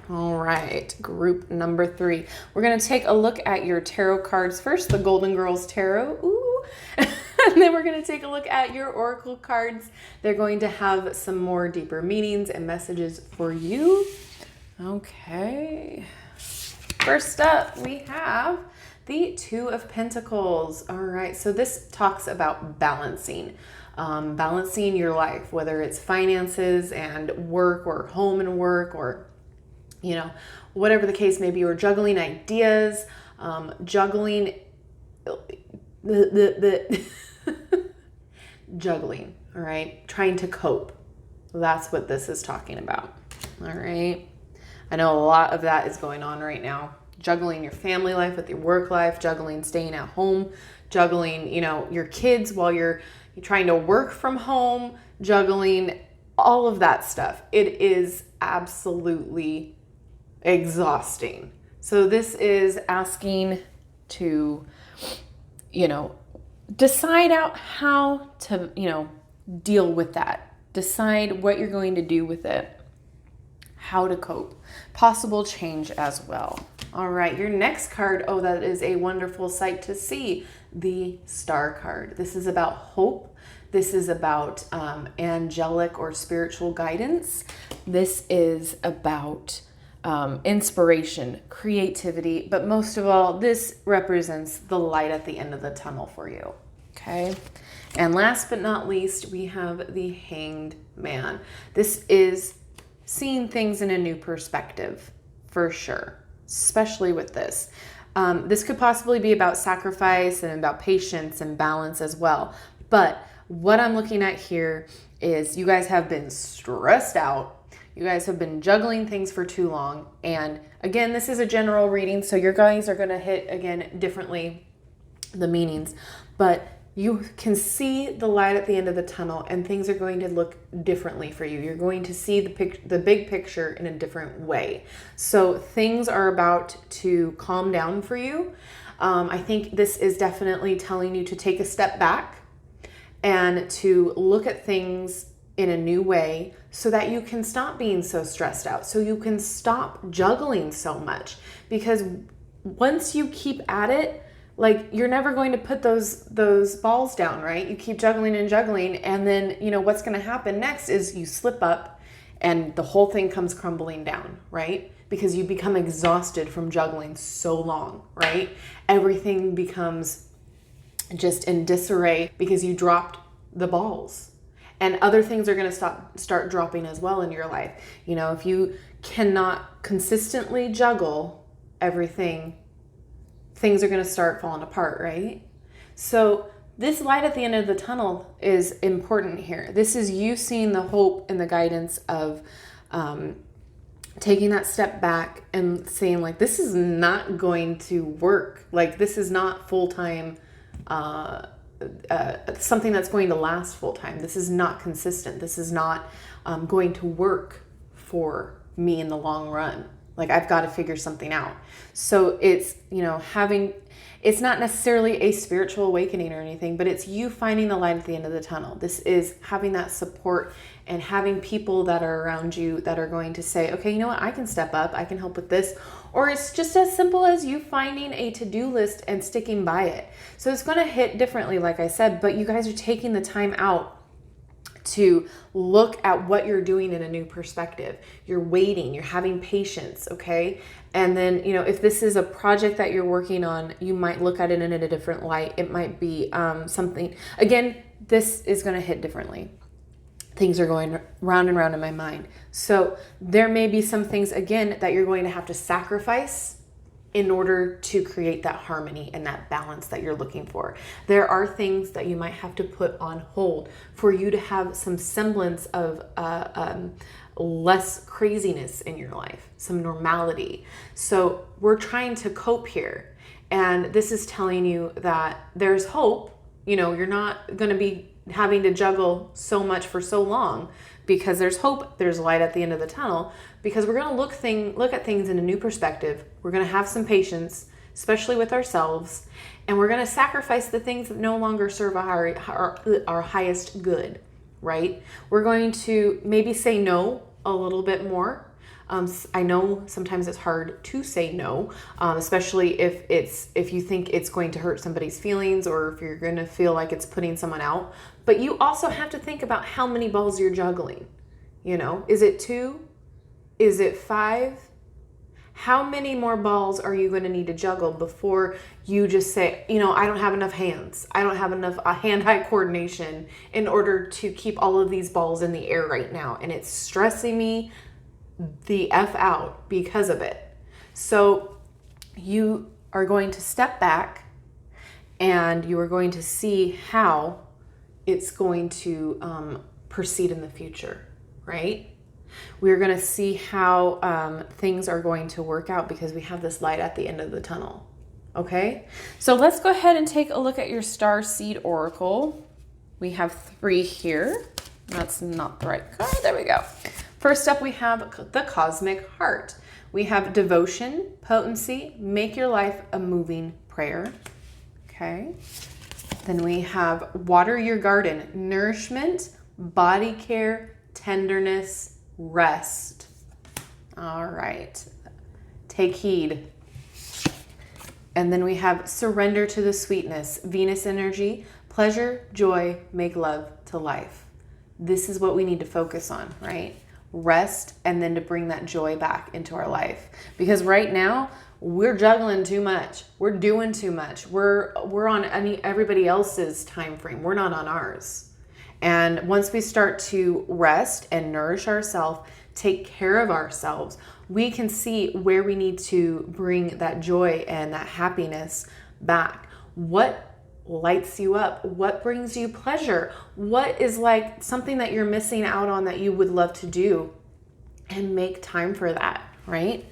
All right, group number 3. We're going to take a look at your tarot cards first, the Golden Girls Tarot. Ooh. And then we're going to take a look at your oracle cards. They're going to have some more deeper meanings and messages for you. Okay. First up, we have the 2 of Pentacles. All right, so this talks about balancing. Balancing your life, whether it's finances and work or home and work or, you know, whatever the case may be, or juggling ideas, juggling, juggling, all right? Trying to cope. That's what this is talking about, all right? I know a lot of that is going on right now. Juggling your family life with your work life, juggling staying at home, juggling, you know, your kids while you're trying to work from home, juggling all of that stuff. It is absolutely exhausting. So this is asking to, you know, decide out how to, you know, deal with that. Decide what you're going to do with it, how to cope, possible change as well. All right, your next card, oh, that is a wonderful sight to see, the Star card. This is about hope. This is about angelic or spiritual guidance. This is about inspiration, creativity, but most of all, this represents the light at the end of the tunnel for you, okay? And last but not least, we have the Hanged Man. This is seeing things in a new perspective, for sure, especially with this. This could possibly be about sacrifice and about patience and balance as well. But what I'm looking at here is you guys have been stressed out. You guys have been juggling things for too long. And again, this is a general reading, so your guys are going to hit, again, differently the meanings. But you can see the light at the end of the tunnel, and things are going to look differently for you. You're going to see the big picture in a different way. So things are about to calm down for you. I think this is definitely telling you to take a step back and to look at things in a new way so that you can stop being so stressed out, so you can stop juggling so much. Because once you keep at it, like, you're never going to put those balls down, right? You keep juggling and juggling, and then, you know, what's going to happen next is you slip up and the whole thing comes crumbling down, right? Because you become exhausted from juggling so long, right? Everything becomes just in disarray because you dropped the balls. And other things are going to start dropping as well in your life. You know, if you cannot consistently juggle everything, things are going to start falling apart, right? So this light at the end of the tunnel is important here. This is you seeing the hope and the guidance of taking that step back and saying, like, this is not going to work. Like, this is not full-time, something that's going to last full-time. This is not consistent. This is not going to work for me in the long run. Like, I've got to figure something out. So it's, you know, it's not necessarily a spiritual awakening or anything, but it's you finding the light at the end of the tunnel. This is having that support and having people that are around you that are going to say, okay, you know what, I can step up, I can help with this. Or it's just as simple as you finding a to-do list and sticking by it. So it's going to hit differently, like I said, but you guys are taking the time out to look at what you're doing in a new perspective. You're waiting, you're having patience, okay? And then, you know, if this is a project that you're working on, you might look at it in a different light. It might be something, again, this is going to hit differently. Things are going round and round in my mind. So there may be some things, again, that you're going to have to sacrifice in order to create that harmony and that balance that you're looking for. There are things that you might have to put on hold for you to have some semblance of less craziness in your life, some normality. So we're trying to cope here. And this is telling you that there's hope. You know, you're not going to be having to juggle so much for so long, because there's hope, there's light at the end of the tunnel, because we're going to look at things in a new perspective. We're going to have some patience, especially with ourselves, and we're going to sacrifice the things that no longer serve our highest good, right? We're going to maybe say no a little bit more. I know sometimes it's hard to say no, especially if you think it's going to hurt somebody's feelings, or if you're going to feel like it's putting someone out. But you also have to think about how many balls you're juggling. You know, is it 2? Is it 5? How many more balls are you going to need to juggle before you just say, you know, I don't have enough hands. I don't have enough hand-eye coordination in order to keep all of these balls in the air right now. And it's stressing me the F out because of it. So you are going to step back and you are going to see how it's going to proceed in the future, right? We're going to see how things are going to work out because we have this light at the end of the tunnel. Okay, so let's go ahead and take a look at your Starseed Oracle. We have 3 here. That's not the right card. There we go. First up, we have the Cosmic Heart. We have devotion, potency, make your life a moving prayer. Okay. Then we have water your garden, nourishment, body care, tenderness, rest. All right. Take heed. And then we have surrender to the sweetness, Venus energy, pleasure, joy, make love to life. This is what we need to focus on, right? Rest, and then to bring that joy back into our life. Because right now, we're juggling too much. We're doing too much. We're on everybody else's time frame. We're not on ours. And once we start to rest and nourish ourselves, take care of ourselves, we can see where we need to bring that joy and that happiness back. What lights you up? What brings you pleasure? What is like something that you're missing out on that you would love to do? And make time for that, right?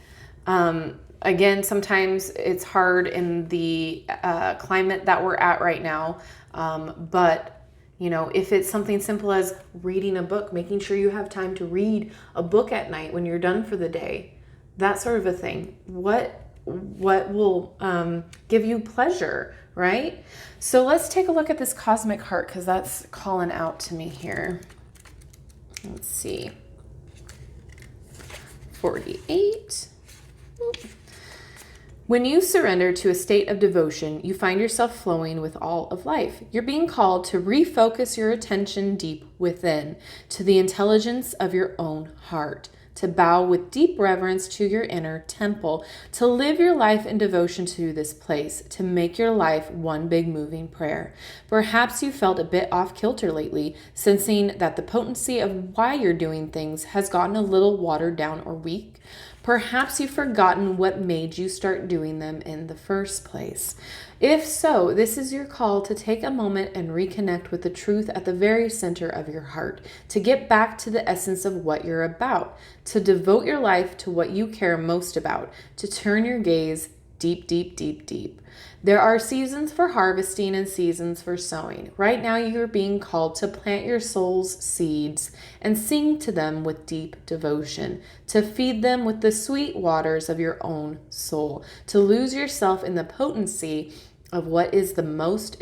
Again, sometimes it's hard in the climate that we're at right now. But you know, if it's something simple as reading a book, making sure you have time to read a book at night when you're done for the day, that sort of a thing. What will give you pleasure, right? So let's take a look at this Cosmic Heart, because that's calling out to me here. Let's see. 48. Oop. When you surrender to a state of devotion, you find yourself flowing with all of life. You're being called to refocus your attention deep within, to the intelligence of your own heart, to bow with deep reverence to your inner temple, to live your life in devotion to this place, to make your life one big moving prayer. Perhaps you felt a bit off kilter lately, sensing that the potency of why you're doing things has gotten a little watered down or weak. Perhaps you've forgotten what made you start doing them in the first place. If so, this is your call to take a moment and reconnect with the truth at the very center of your heart, to get back to the essence of what you're about, to devote your life to what you care most about, to turn your gaze deep, deep, deep, deep. There are seasons for harvesting and seasons for sowing. Right now, you are being called to plant your soul's seeds and sing to them with deep devotion, to feed them with the sweet waters of your own soul, to lose yourself in the potency of what is the most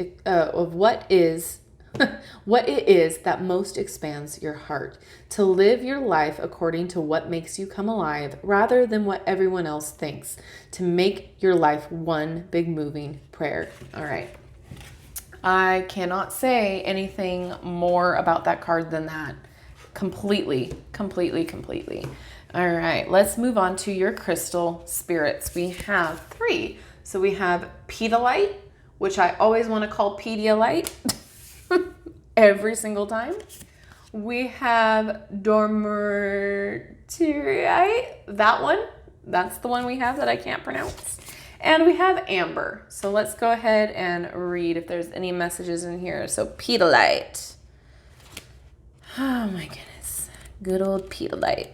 what it is that most expands your heart, to live your life according to what makes you come alive rather than what everyone else thinks, to make your life one big moving prayer. All right. I cannot say anything more about that card than that. Completely. All right, let's move on to your crystal spirits. We have 3. So we have Pedalite, which I always want to call Pedialyte every single time. We have Dormerterite, that one. That's the one we have that I can't pronounce. And we have Amber. So let's go ahead and read if there's any messages in here. So Pedalite. Oh my goodness. Good old Pedalite.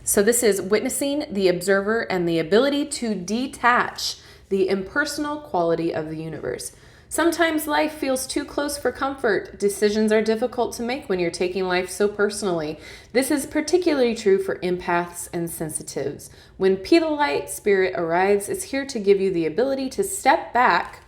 So this is witnessing the observer and the ability to detach the impersonal quality of the universe. Sometimes life feels too close for comfort. Decisions are difficult to make when you're taking life so personally. This is particularly true for empaths and sensitives. When Pedalite spirit arrives, it's here to give you the ability to step back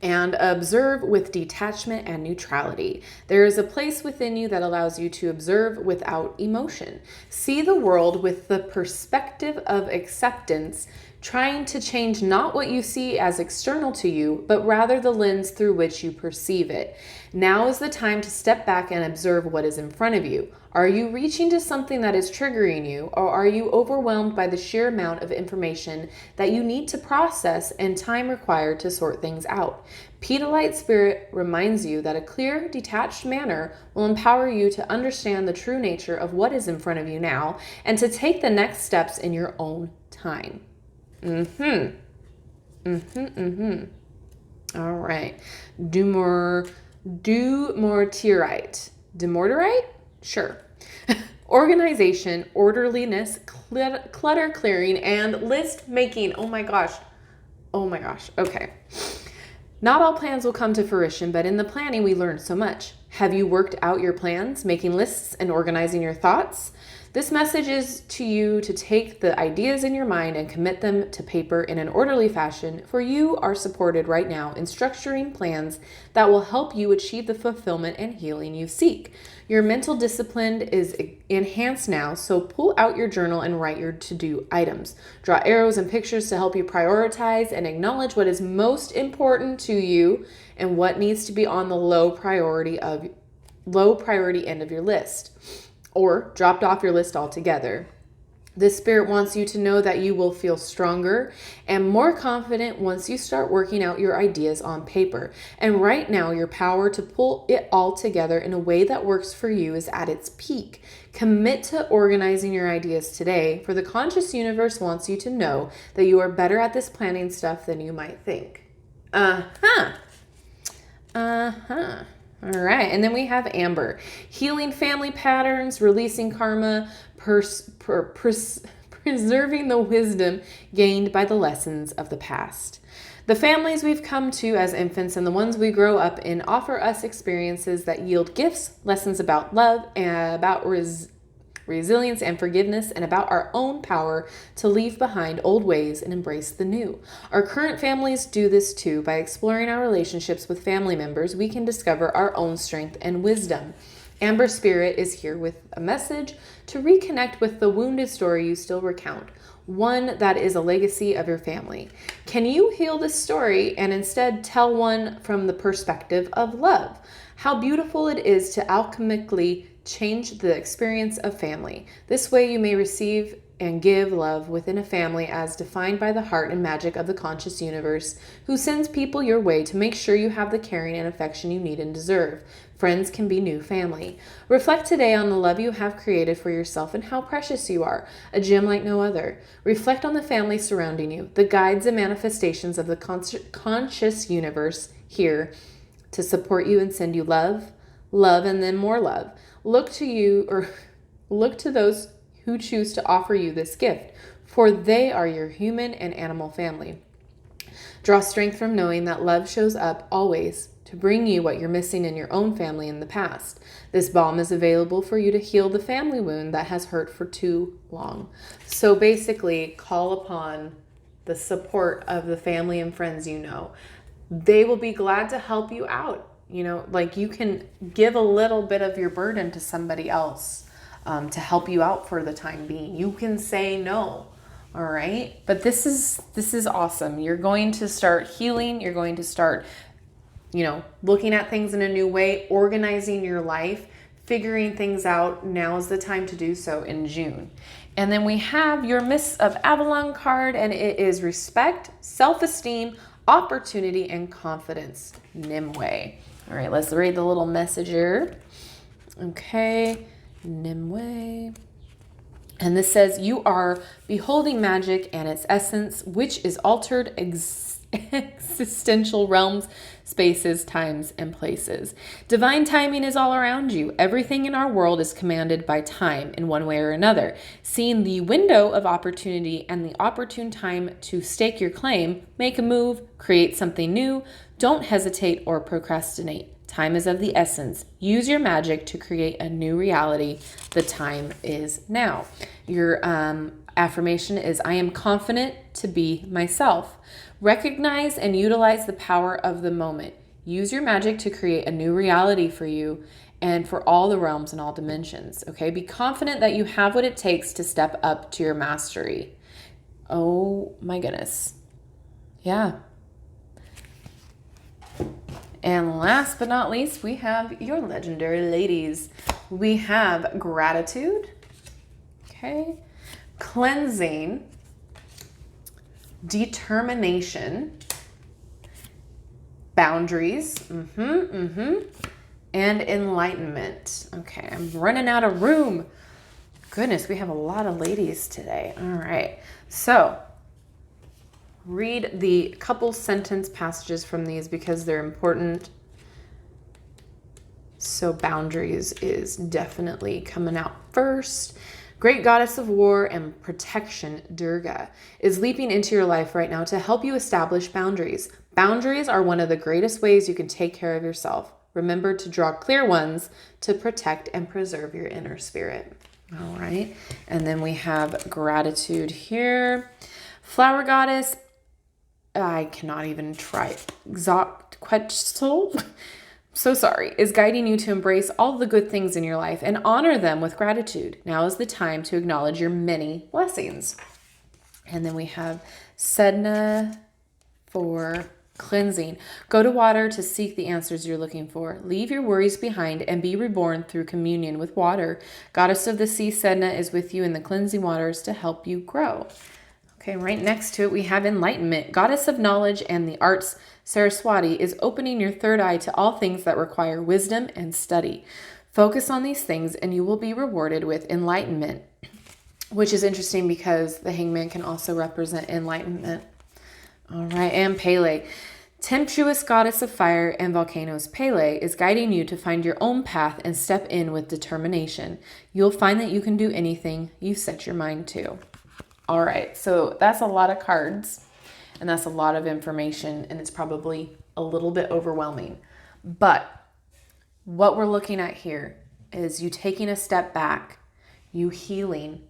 and observe with detachment and neutrality. There is a place within you that allows you to observe without emotion. See the world with the perspective of acceptance, trying to change not what you see as external to you, but rather the lens through which you perceive it. Now is the time to step back and observe what is in front of you. Are you reaching to something that is triggering you, or are you overwhelmed by the sheer amount of information that you need to process and time required to sort things out? Pedalite spirit reminds you that a clear, detached manner will empower you to understand the true nature of what is in front of you now and to take the next steps in your own time. All right. Dumortierite? Sure. Organization, orderliness, clutter clearing, and list making. Oh my gosh. Okay. Not all plans will come to fruition, but in the planning we learn so much. Have you worked out your plans, making lists and organizing your thoughts? This message is to you to take the ideas in your mind and commit them to paper in an orderly fashion, for you are supported right now in structuring plans that will help you achieve the fulfillment and healing you seek. Your mental discipline is enhanced now, so pull out your journal and write your to-do items. Draw arrows and pictures to help you prioritize and acknowledge what is most important to you and what needs to be on the low priority end of your list, or dropped off your list altogether. This spirit wants you to know that you will feel stronger and more confident once you start working out your ideas on paper. And right now, your power to pull it all together in a way that works for you is at its peak. Commit to organizing your ideas today, for the conscious universe wants you to know that you are better at this planning stuff than you might think. All right, and then we have Amber. Healing family patterns, releasing karma, preserving the wisdom gained by the lessons of the past. The families we've come to as infants and the ones we grow up in offer us experiences that yield gifts, lessons about love, and about resilience and forgiveness, and about our own power to leave behind old ways and embrace the new. Our current families do this too. By exploring our relationships with family members, we can discover our own strength and wisdom. Amber Spirit is here with a message to reconnect with the wounded story you still recount, one that is a legacy of your family. Can you heal this story and instead tell one from the perspective of love? How beautiful it is to alchemically change the experience of family. This way you may receive and give love within a family as defined by the heart and magic of the conscious universe, who sends people your way to make sure you have the caring and affection you need and deserve. Friends can be new family. Reflect today on the love you have created for yourself and how precious you are, a gem like no other. Reflect on the family surrounding you, the guides and manifestations of the conscious universe here to support you and send you love, and then more love. Look to those who choose to offer you this gift, for they are your human and animal family. Draw strength from knowing that love shows up always to bring you what you're missing in your own family in the past. This balm is available for you to heal the family wound that has hurt for too long. So basically, call upon the support of the family and friends you know. They will be glad to help you out. Like you can give a little bit of your burden to somebody else to help you out for the time being. You can say no. All right. But this is awesome. You're going to start healing. You're going to start, looking at things in a new way, organizing your life, figuring things out. Now is the time to do so in June. And then we have your Miss of Avalon card, and it is respect, self-esteem, opportunity, and confidence. Nimue. All right, let's read the little message here. Okay, Nimue. And this says, you are beholding magic and its essence, which is altered existential realms, spaces, times, and places. Divine timing is all around you. Everything in our world is commanded by time in one way or another. Seeing the window of opportunity and the opportune time to stake your claim, make a move, create something new. Don't hesitate or procrastinate. Time is of the essence. Use your magic to create a new reality. The time is now. Your affirmation is, I am confident to be myself. Recognize and utilize the power of the moment. Use your magic to create a new reality for you and for all the realms and all dimensions. Okay, be confident that you have what it takes to step up to your mastery. Oh my goodness. Yeah. And last but not least, we have your legendary ladies. We have gratitude, okay, cleansing, determination, boundaries, and enlightenment. Okay, I'm running out of room. Goodness, we have a lot of ladies today. All right, so read the couple sentence passages from these because they're important. So boundaries is definitely coming out first. Great goddess of war and protection, Durga, is leaping into your life right now to help you establish boundaries. Boundaries are one of the greatest ways you can take care of yourself. Remember to draw clear ones to protect and preserve your inner spirit. All right. And then we have gratitude here. Flower goddess, I cannot even try. Xochitl, so sorry, is guiding you to embrace all the good things in your life and honor them with gratitude. Now is the time to acknowledge your many blessings. And then we have Sedna for cleansing. Go to water to seek the answers you're looking for. Leave your worries behind and be reborn through communion with water. Goddess of the sea, Sedna, is with you in the cleansing waters to help you grow. Okay, right next to it, we have enlightenment. Goddess of knowledge and the arts, Saraswati, is opening your third eye to all things that require wisdom and study. Focus on these things and you will be rewarded with enlightenment, which is interesting because the hangman can also represent enlightenment. All right, and Pele. Tempestuous goddess of fire and volcanoes, Pele, is guiding you to find your own path and step in with determination. You'll find that you can do anything you set your mind to. All right, so that's a lot of cards and that's a lot of information and it's probably a little bit overwhelming. But what we're looking at here is you taking a step back, you healing,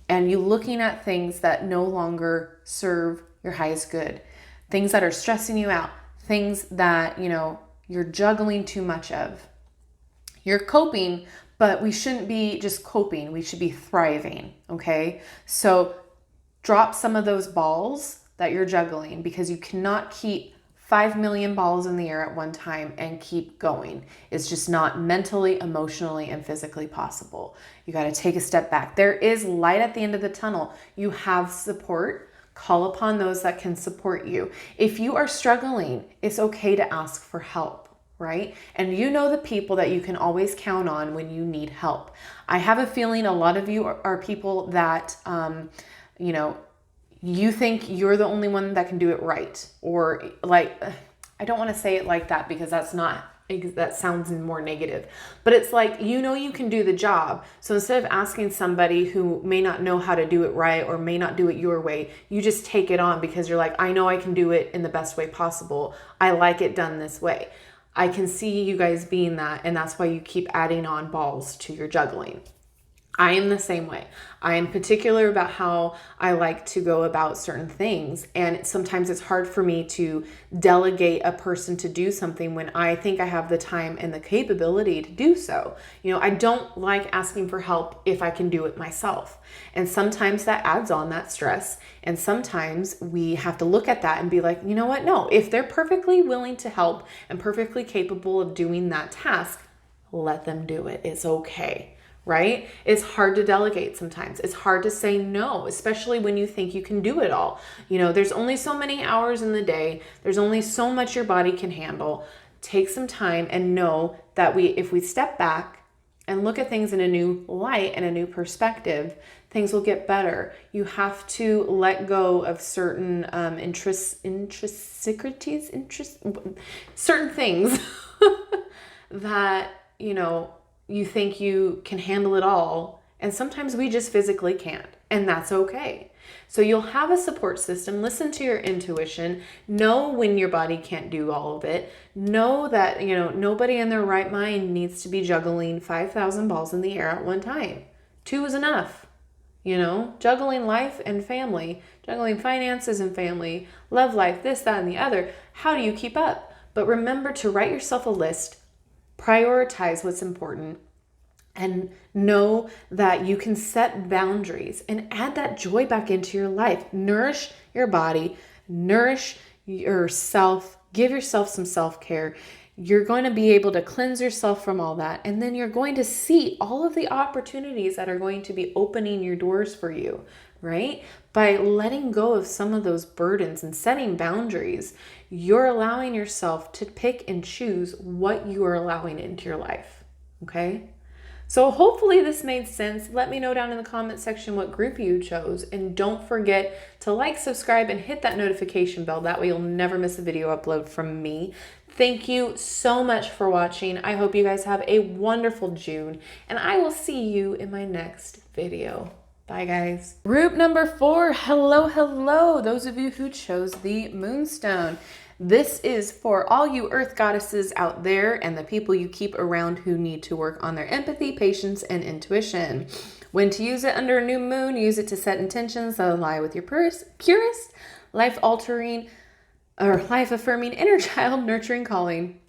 and you looking at things that no longer serve your highest good, things that are stressing you out, things that, you're juggling too much of. You're coping, but we shouldn't be just coping. We should be thriving, okay? So drop some of those balls that you're juggling because you cannot keep 5 million balls in the air at one time and keep going. It's just not mentally, emotionally, and physically possible. You got to take a step back. There is light at the end of the tunnel. You have support. Call upon those that can support you. If you are struggling, it's okay to ask for help, right? And you know the people that you can always count on when you need help. I have a feeling a lot of you are people that, you think you're the only one that can do it right. Or like, I don't want to say it like that because that sounds more negative, but it's like, you can do the job. So instead of asking somebody who may not know how to do it right or may not do it your way, you just take it on because you're like, I know I can do it in the best way possible. I like it done this way. I can see you guys being that. And that's why you keep adding on balls to your juggling. I am the same way. I am particular about how I like to go about certain things. And sometimes it's hard for me to delegate a person to do something when I think I have the time and the capability to do so. You know, I don't like asking for help if I can do it myself. And sometimes that adds on that stress. And sometimes we have to look at that and be like, you know what? No, if they're perfectly willing to help and perfectly capable of doing that task, let them do it. It's okay. Right? It's hard to delegate sometimes. It's hard to say no, especially when you think you can do it all. You know, there's only so many hours in the day. There's only so much your body can handle. Take some time and know that if we step back and look at things in a new light and a new perspective, things will get better. You have to let go of certain certain things that, you know, you think you can handle it all, and sometimes we just physically can't, and that's okay. So you'll have a support system. Listen to your intuition. Know when your body can't do all of it. Know that, you know, nobody in their right mind needs to be juggling 5,000 balls in the air at one time. 2 is enough. You know, juggling life and family, juggling finances and family, love life, this, that, and the other. How do you keep up? But remember to write yourself a list. Prioritize what's important, and know that you can set boundaries and add that joy back into your life. Nourish your body, nourish yourself, give yourself some self-care. You're going to be able to cleanse yourself from all that, and then you're going to see all of the opportunities that are going to be opening your doors for you, right? By letting go of some of those burdens and setting boundaries, you're allowing yourself to pick and choose what you are allowing into your life, okay? So hopefully this made sense. Let me know down in the comment section what group you chose, and don't forget to like, subscribe, and hit that notification bell. That way you'll never miss a video upload from me. Thank you so much for watching. I hope you guys have a wonderful June, and I will see you in my next video. Bye, guys. Group number 4, hello, hello. Those of you who chose the Moonstone. This is for all you earth goddesses out there and the people you keep around who need to work on their empathy, patience, and intuition. When to use it under a new moon, use it to set intentions that align with your purest, life-altering, or life-affirming inner child nurturing calling.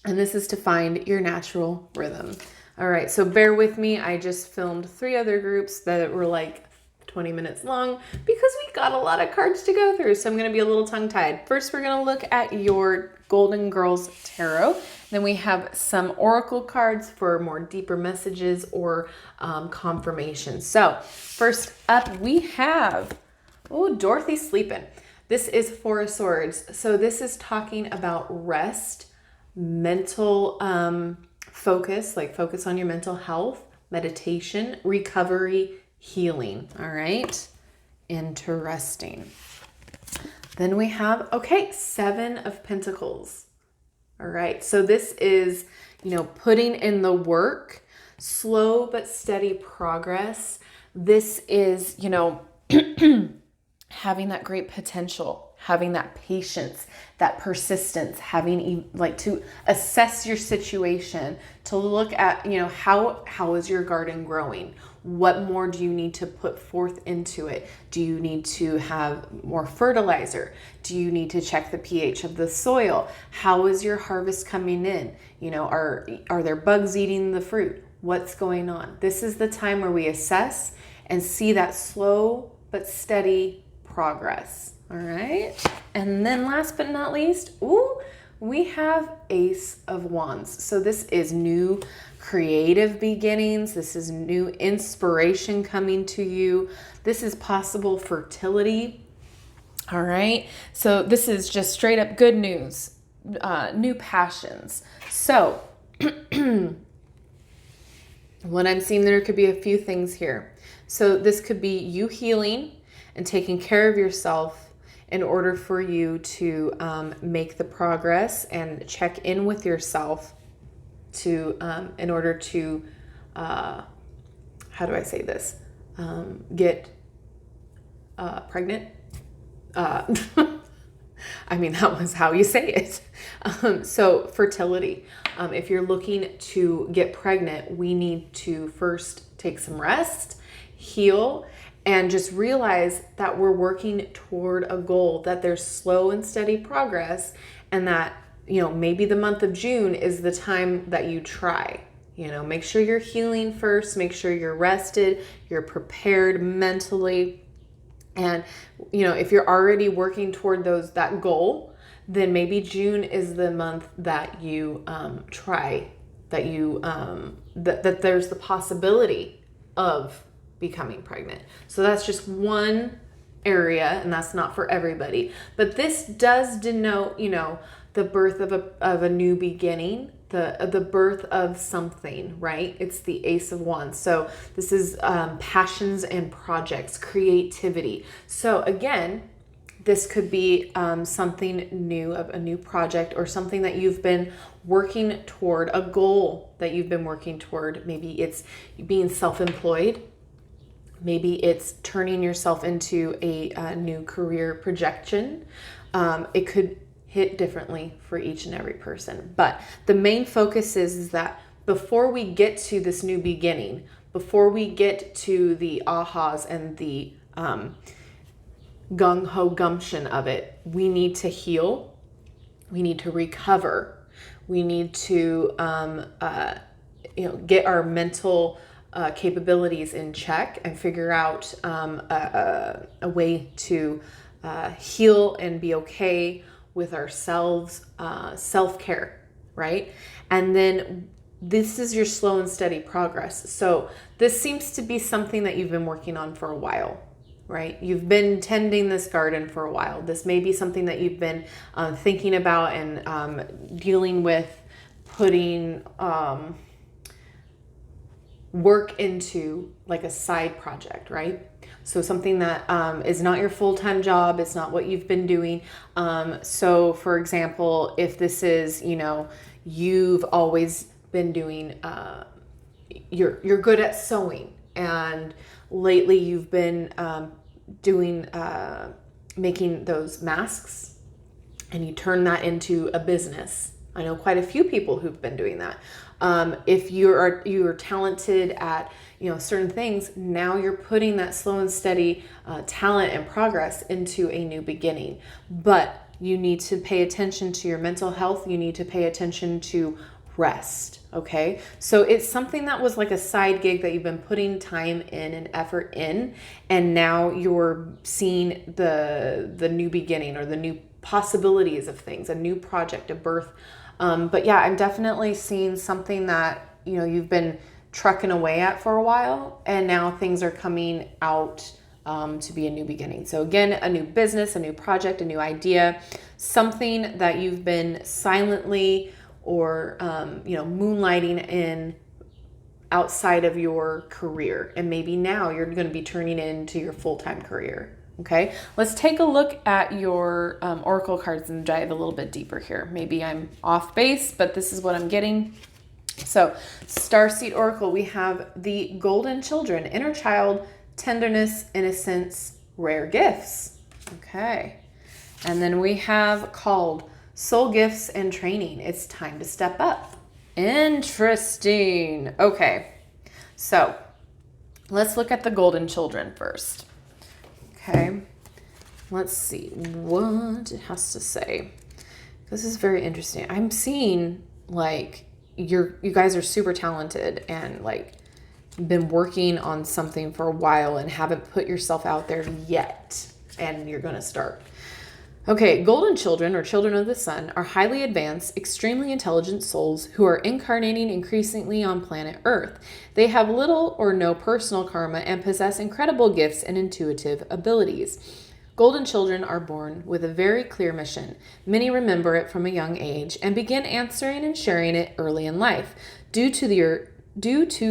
And this is to find your natural rhythm. All right, so bear with me. I just filmed 3 other groups that were like 20 minutes long because we got a lot of cards to go through. So I'm going to be a little tongue-tied. First, we're going to look at your Golden Girls Tarot. Then we have some Oracle cards for more deeper messages or confirmation. So first up, we have, Dorothy sleeping. This is 4 of Swords. So this is talking about rest, mental focus, like focus on your mental health, meditation, recovery, healing. All right. Interesting. Then we have, 7 of Pentacles. All right. So this is, putting in the work, slow but steady progress. This is, having that great potential, having that patience, that persistence, having to assess your situation, to look at, how is your garden growing? What more do you need to put forth into it? Do you need to have more fertilizer? Do you need to check the pH of the soil? How is your harvest coming in? Are there bugs eating the fruit? What's going on? This is the time where we assess and see that slow but steady progress. All right. And then last but not least, we have Ace of Wands. So this is new creative beginnings. This is new inspiration coming to you. This is possible fertility. All right. So this is just straight up good news, new passions. So what I'm seeing, there could be a few things here. So this could be you healing and taking care of yourself in order for you to make the progress and check in with yourself to, in order to, how do I say this? Get pregnant. I mean, that was how you say it. So fertility. If you're looking to get pregnant, we need to first take some rest, heal, and just realize that we're working toward a goal, that there's slow and steady progress, and that, maybe the month of June is the time that you try. Make sure you're healing first, make sure you're rested, you're prepared mentally. And, if you're already working toward that goal, then maybe June is the month that you try, that you, that there's the possibility of becoming pregnant. So that's just one area, and that's not for everybody. But this does denote, the birth of a new beginning, the birth of something, right? It's the Ace of Wands. So this is passions and projects, creativity. So again, this could be something new, a new project, or something that you've been working toward, a goal that you've been working toward. Maybe it's being self-employed. Maybe it's turning yourself into a new career projection. It could hit differently for each and every person. But the main focus is that before we get to this new beginning, before we get to the ahas and the gung-ho gumption of it, we need to heal. We need to recover. We need to get our mental capabilities in check and figure out a way to heal and be okay with ourselves, self-care, right? And then this is your slow and steady progress. So this seems to be something that you've been working on for a while, right? You've been tending this garden for a while. This may be something that you've been thinking about and dealing with, putting work into, like a side project, right? So something that is not your full-time job, it's not what you've been doing. So for example, if this is, you've always been doing, you're good at sewing, and lately you've been doing, making those masks, and you turn that into a business. I know quite a few people who've been doing that. If you're talented at certain things, now you're putting that slow and steady talent and progress into a new beginning. But you need to pay attention to your mental health. You need to pay attention to rest. Okay, so it's something that was like a side gig that you've been putting time in and effort in, and now you're seeing the new beginning, or the new possibilities of things, a new project, a birth. But yeah, I'm definitely seeing something that, you've been trucking away at for a while, and now things are coming out to be a new beginning. So again, a new business, a new project, a new idea, something that you've been silently or, moonlighting in outside of your career. And maybe now you're going to be turning it into your full-time career. Okay, let's take a look at your oracle cards and dive a little bit deeper here. Maybe I'm off base, but this is what I'm getting. So, Starseed Oracle, we have the Golden Children, inner child, tenderness, innocence, rare gifts. Okay, and then we have called soul gifts and training. It's time to step up. Interesting. Okay, so let's look at the Golden Children first. Okay, let's see what it has to say. This is very interesting. I'm seeing like you guys are super talented and like been working on something for a while and haven't put yourself out there yet, and you're going to start. Okay, golden children, or children of the sun, are highly advanced, extremely intelligent souls who are incarnating increasingly on planet Earth. They have little or no personal karma and possess incredible gifts and intuitive abilities. Golden children are born with a very clear mission. Many remember it from a young age and begin answering and sharing it early in life. Due to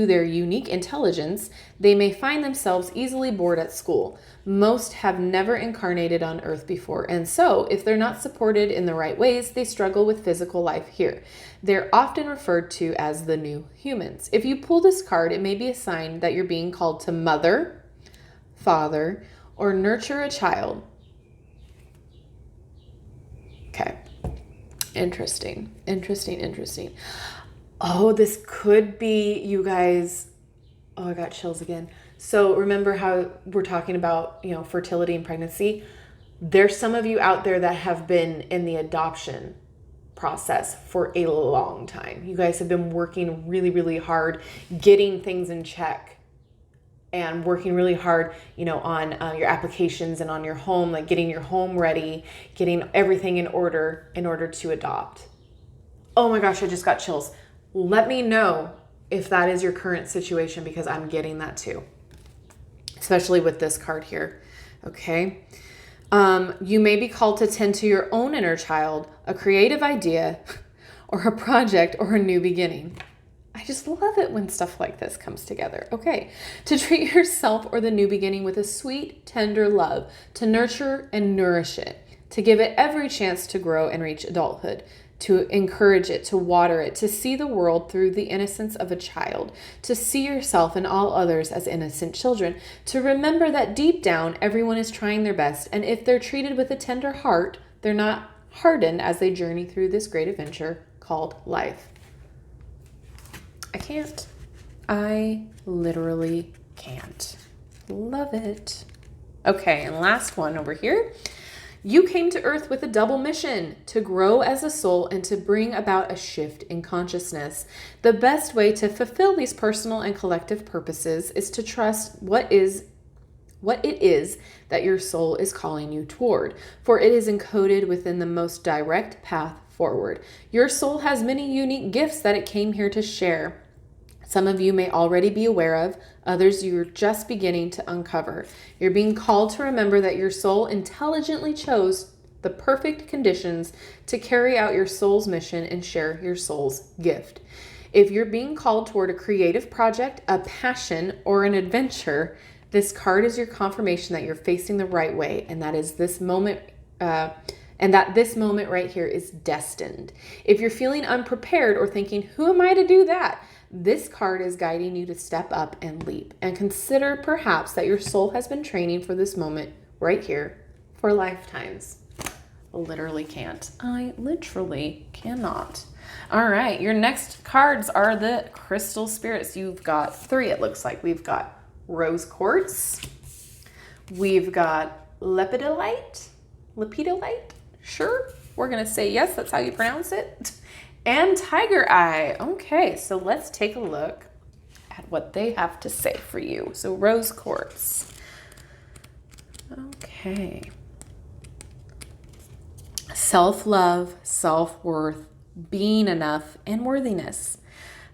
their unique intelligence, they may find themselves easily bored at school. Most have never incarnated on Earth before, and so, if they're not supported in the right ways, they struggle with physical life here. They're often referred to as the new humans. If you pull this card, it may be a sign that you're being called to mother, father, or nurture a child. Okay. Interesting. Oh, this could be you guys Oh, I got chills again. So remember how we're talking about, fertility and pregnancy? There's some of you out there that have been in the adoption process for a long time. You guys have been working really, really hard, getting things in check and working really hard, on your applications and on your home, like getting your home ready, getting everything in order to adopt. Oh my gosh, I just got chills. Let me know if that is your current situation, because I'm getting that too, especially with this card here. Okay. You may be called to tend to your own inner child, a creative idea, or a project, or a new beginning. I just love it when stuff like this comes together. Okay. To treat yourself or the new beginning with a sweet, tender love, to nurture and nourish it, to give it every chance to grow and reach adulthood, to encourage it, to water it, to see the world through the innocence of a child, to see yourself and all others as innocent children, to remember that deep down, everyone is trying their best, and if they're treated with a tender heart, they're not hardened as they journey through this great adventure called life. I can't. I literally can't. Love it. Okay, and last one over here. You came to Earth with a double mission, to grow as a soul and to bring about a shift in consciousness. The best way to fulfill these personal and collective purposes is to trust what it is that your soul is calling you toward, for it is encoded within the most direct path forward. Your soul has many unique gifts that it came here to share. Some of you may already be aware of, others you're just beginning to uncover. You're being called to remember that your soul intelligently chose the perfect conditions to carry out your soul's mission and share your soul's gift. If you're being called toward a creative project, a passion, or an adventure, this card is your confirmation that you're facing the right way, and that is this moment this moment right here is destined. If you're feeling unprepared or thinking, who am I to do that? This card is guiding you to step up and leap, and consider perhaps that your soul has been training for this moment right here for lifetimes. Literally can't. I literally cannot. All right, your next cards are the crystal spirits. You've got 3, it looks like. We've got rose quartz. We've got lepidolite. Sure, we're going to say yes, that's how you pronounce it. And tiger eye. Okay, so let's take a look at what they have to say for you. So rose quartz. Okay. Self-love, self-worth, being enough, and worthiness.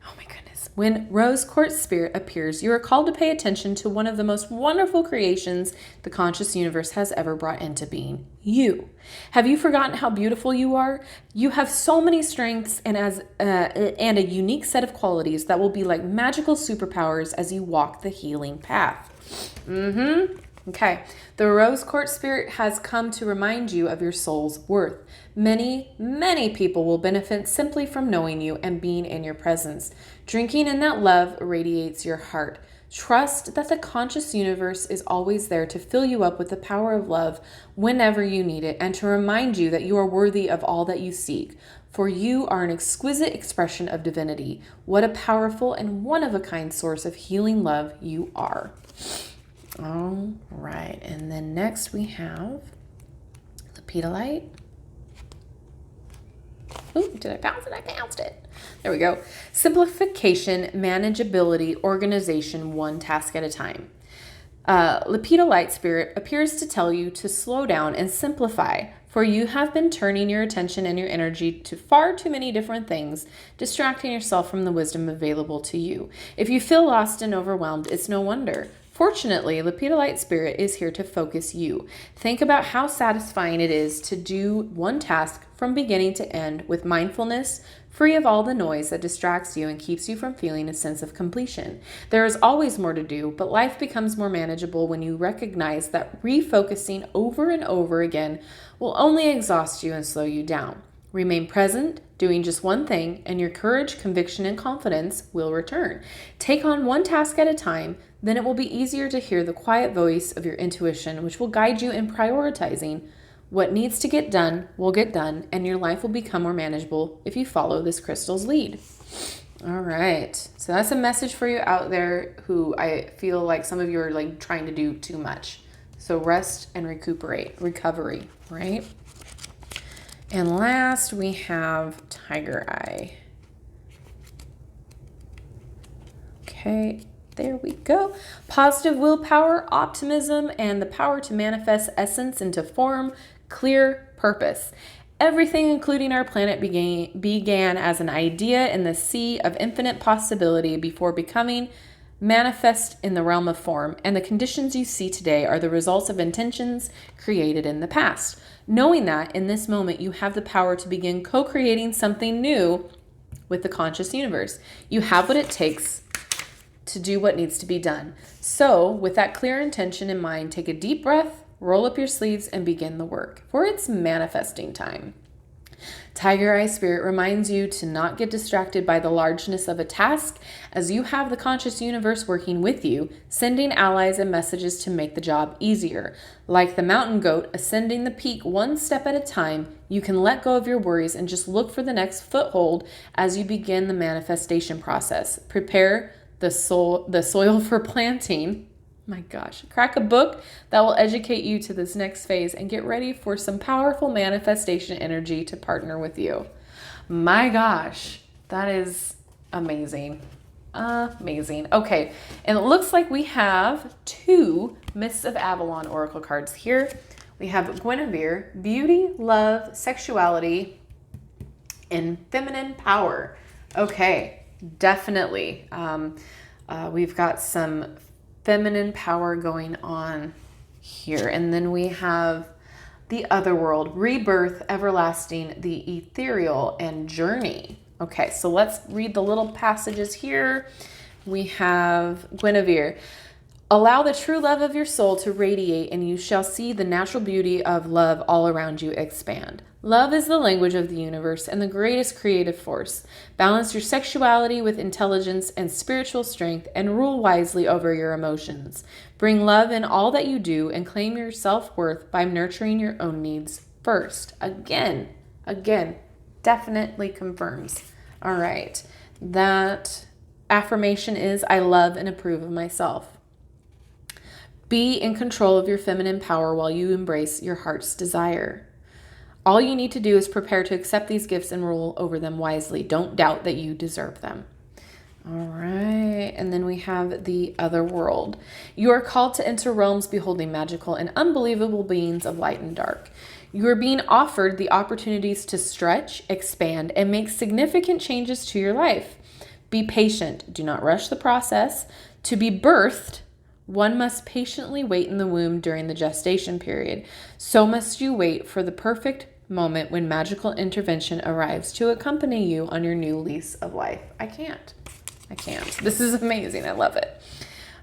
Oh my goodness. When rose quartz spirit appears, you are called to pay attention to one of the most wonderful creations the conscious universe has ever brought into being. You. Have you forgotten how beautiful you are? You have so many strengths and a unique set of qualities that will be like magical superpowers as you walk the healing path. Okay. The rose quartz spirit has come to remind you of your soul's worth. Many, many people will benefit simply from knowing you and being in your presence. Drinking in that love radiates your heart. Trust that the conscious universe is always there to fill you up with the power of love whenever you need it, and to remind you that you are worthy of all that you seek. For you are an exquisite expression of divinity. What a powerful and one-of-a-kind source of healing love you are. All right, and then next we have lepidolite. Oh, did I bounce it? I bounced it. There we go. Simplification, manageability, organization, one task at a time. Lepidolite spirit appears to tell you to slow down and simplify, for you have been turning your attention and your energy to far too many different things, distracting yourself from the wisdom available to you. If you feel lost and overwhelmed, it's no wonder. Fortunately, lepidolite spirit is here to focus you. Think about how satisfying it is to do one task from beginning to end with mindfulness, free of all the noise that distracts you and keeps you from feeling a sense of completion. There is always more to do, but life becomes more manageable when you recognize that refocusing over and over again will only exhaust you and slow you down. Remain present, doing just one thing, and your courage, conviction, and confidence will return. Take on one task at a time, then it will be easier to hear the quiet voice of your intuition, which will guide you in prioritizing. What needs to get done will get done, and your life will become more manageable if you follow this crystal's lead. All right. So that's a message for you out there who I feel like some of you are like trying to do too much. So rest and recovery, right? And last we have Tiger Eye. Okay, there we go. Positive willpower, optimism, and the power to manifest essence into form, clear purpose. Everything, including our planet, began as an idea in the sea of infinite possibility before becoming manifest in the realm of form, and the conditions you see today are the results of intentions created in the past. Knowing that in this moment you have the power to begin co-creating something new with the conscious universe. You have what it takes to do what needs to be done. So, with that clear intention in mind, take a deep breath, roll up your sleeves, and begin the work, for it's manifesting time. Tiger Eye Spirit reminds you to not get distracted by the largeness of a task, as you have the conscious universe working with you, sending allies and messages to make the job easier. Like the mountain goat ascending the peak one step at a time, you can let go of your worries and just look for the next foothold as you begin the manifestation process. Prepare the soil for planting. My gosh, crack a book that will educate you to this next phase and get ready for some powerful manifestation energy to partner with you. My gosh, that is amazing. Amazing. Okay, and it looks like we have 2 Mists of Avalon Oracle cards here. We have Guinevere, beauty, love, sexuality, and feminine power. Okay, definitely. We've got some feminine power going on here. And then we have the other world, rebirth, everlasting, the ethereal, and journey. Okay, so let's read the little passages here. We have Guinevere. Allow the true love of your soul to radiate, and you shall see the natural beauty of love all around you expand. Love is the language of the universe and the greatest creative force. Balance your sexuality with intelligence and spiritual strength, and rule wisely over your emotions. Bring love in all that you do and claim your self-worth by nurturing your own needs first. Again, definitely confirms. All right, that affirmation is, I love and approve of myself. Be in control of your feminine power while you embrace your heart's desire. All you need to do is prepare to accept these gifts and rule over them wisely. Don't doubt that you deserve them. All right, and then we have the other world. You are called to enter realms beholding magical and unbelievable beings of light and dark. You are being offered the opportunities to stretch, expand, and make significant changes to your life. Be patient. Do not rush the process. To be birthed, one must patiently wait in the womb during the gestation period. So must you wait for the perfect moment when magical intervention arrives to accompany you on your new lease of life. I can't. This is amazing. I love it.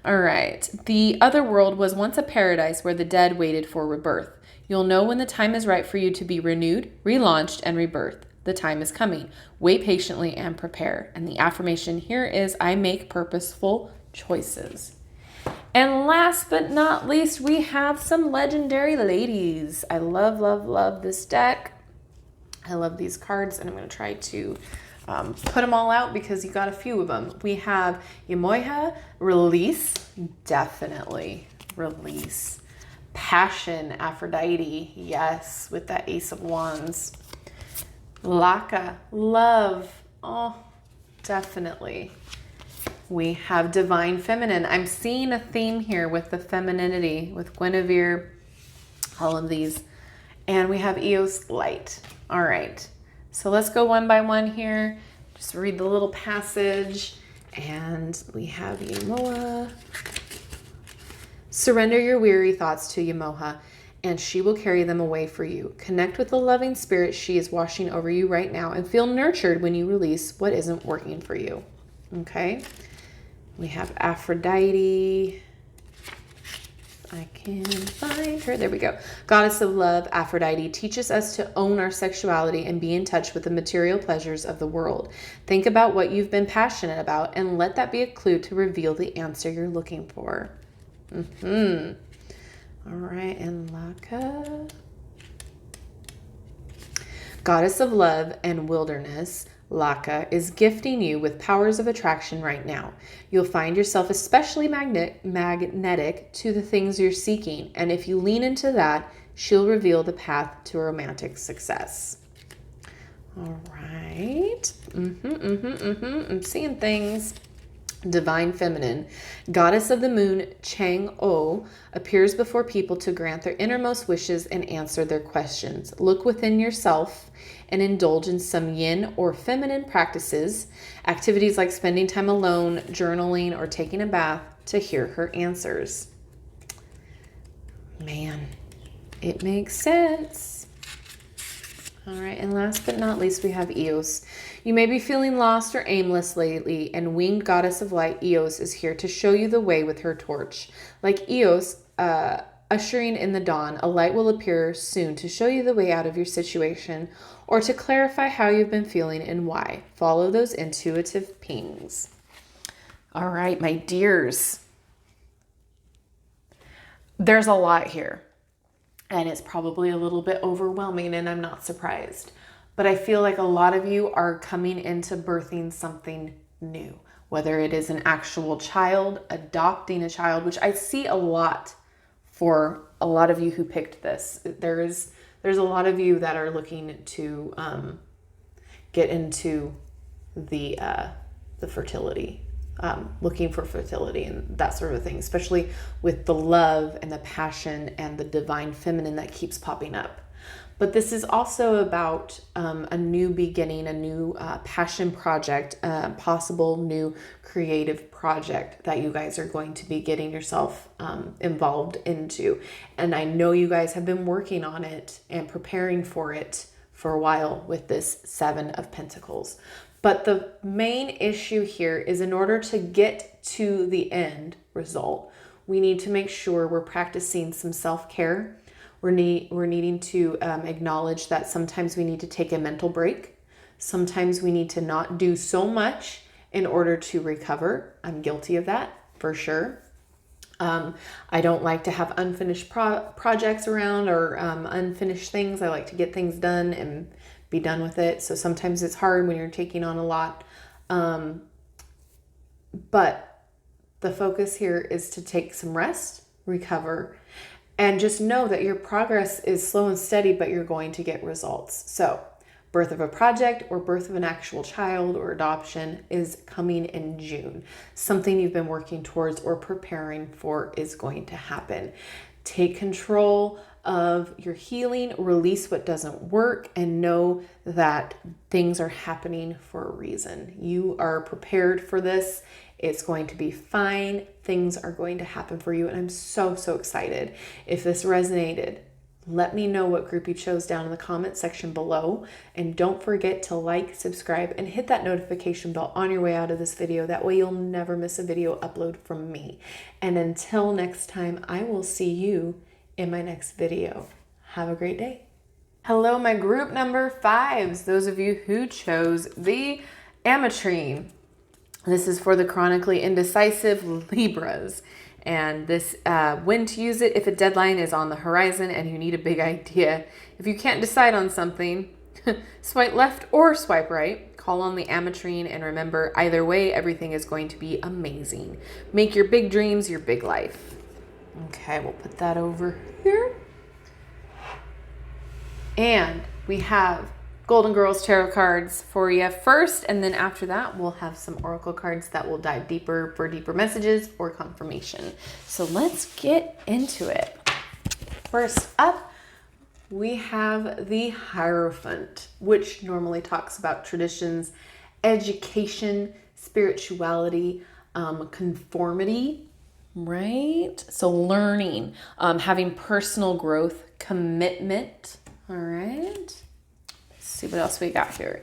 All right. The other world was once a paradise where the dead waited for rebirth. You'll know when the time is right for you to be renewed, relaunched, and rebirthed. The time is coming. Wait patiently and prepare. And the affirmation here is, I make purposeful choices. And last but not least, we have some legendary ladies. I love this deck. I love these cards, and I'm going to try to put them all out because you got a few of them. We have Yamoiha, release, definitely release. Passion, Aphrodite, yes, with that Ace of Wands. Laka, love, oh, definitely. We have divine feminine. I'm seeing a theme here with the femininity, with Guinevere, all of these. And we have Eos light. All right. So let's go one by one here. Just read the little passage. And we have Yamoa. Surrender your weary thoughts to Yamoha, and she will carry them away for you. Connect with the loving spirit she is washing over you right now, and feel nurtured when you release what isn't working for you. Okay? We have Aphrodite. I can find her. There we go. Goddess of love, Aphrodite teaches us to own our sexuality and be in touch with the material pleasures of the world. Think about what you've been passionate about and let that be a clue to reveal the answer you're looking for. All right, and Laka. Goddess of love and wilderness. Laka is gifting you with powers of attraction right now. You'll find yourself especially magnetic to the things you're seeking, and if you lean into that, she'll reveal the path to romantic success. All right. I'm seeing things. Divine Feminine, goddess of the moon, Chang-O, appears before people to grant their innermost wishes and answer their questions. Look within yourself and indulge in some yin or feminine practices, activities like spending time alone, journaling, or taking a bath to hear her answers. Man, it makes sense. All right, and last but not least, we have Eos. You may be feeling lost or aimless lately, and winged goddess of light, Eos, is here to show you the way with her torch. Like Eos, ushering in the dawn, a light will appear soon to show you the way out of your situation or to clarify how you've been feeling and why. Follow those intuitive pings. All right, my dears. There's a lot here. And it's probably a little bit overwhelming, and I'm not surprised. But I feel like a lot of you are coming into birthing something new, whether it is an actual child, adopting a child, which I see a lot for a lot of you who picked this. There's a lot of you that are looking to get into the fertility. Looking for fertility and that sort of thing, especially with the love and the passion and the divine feminine that keeps popping up. But this is also about a new beginning, a new passion project, possible new creative project that you guys are going to be getting yourself involved into. And I know you guys have been working on it and preparing for it for a while with this Seven of Pentacles. But the main issue here is in order to get to the end result, we need to make sure we're practicing some self-care. We're needing to acknowledge that sometimes we need to take a mental break. Sometimes we need to not do so much in order to recover. I'm guilty of that for sure. I don't like to have unfinished projects around or unfinished things. I like to get things done and be done with it. So sometimes it's hard when you're taking on a lot. But the focus here is to take some rest, recover, and just know that your progress is slow and steady, but you're going to get results. So birth of a project or birth of an actual child or adoption is coming in June. Something you've been working towards or preparing for is going to happen. Take control of your healing, release what doesn't work, and know that things are happening for a reason. You are prepared for this. It's going to be fine. Things are going to happen for you. And I'm so, so excited. If this resonated, let me know what group you chose down in the comment section below. And don't forget to like, subscribe, and hit that notification bell on your way out of this video. That way you'll never miss a video upload from me. And until next time, I will see you in my next video. Have a great day. Hello, my group number 5s. Those of you who chose the Ametrine. This is for the chronically indecisive Libras. And this, when to use it if a deadline is on the horizon and you need a big idea. If you can't decide on something, swipe left or swipe right. Call on the Ametrine, and remember, either way, everything is going to be amazing. Make your big dreams your big life. Okay, we'll put that over here. And we have Golden Girls Tarot cards for you first, and then after that, we'll have some Oracle cards that will dive deeper for deeper messages or confirmation. So let's get into it. First up, we have the Hierophant, which normally talks about traditions, education, spirituality, conformity, right? So learning, having personal growth, commitment. All right. Let's see what else we got here.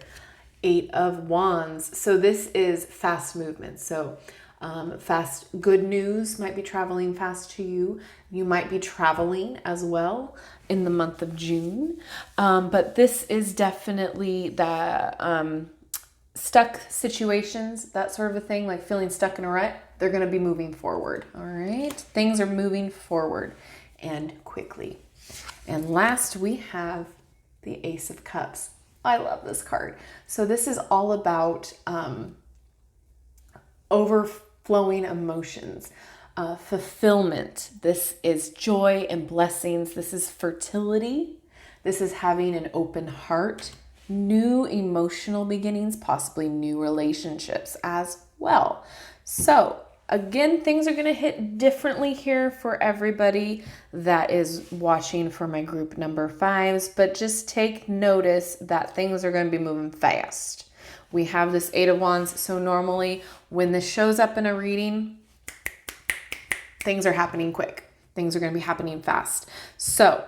8 of Wands. So this is fast movement. So fast, good news might be traveling fast to you. You might be traveling as well in the month of June. But this is definitely the stuck situations, that sort of a thing, like feeling stuck in a rut. They're going to be moving forward. All right. Things are moving forward and quickly. And last we have the Ace of Cups. I love this card. So this is all about overflowing emotions, fulfillment. This is joy and blessings. This is fertility. This is having an open heart, new emotional beginnings, possibly new relationships as well. So again, things are going to hit differently here for everybody that is watching for my group number 5s, but just take notice that things are going to be moving fast. We have this 8 of Wands, so normally when this shows up in a reading, things are happening quick. Things are going to be happening fast. So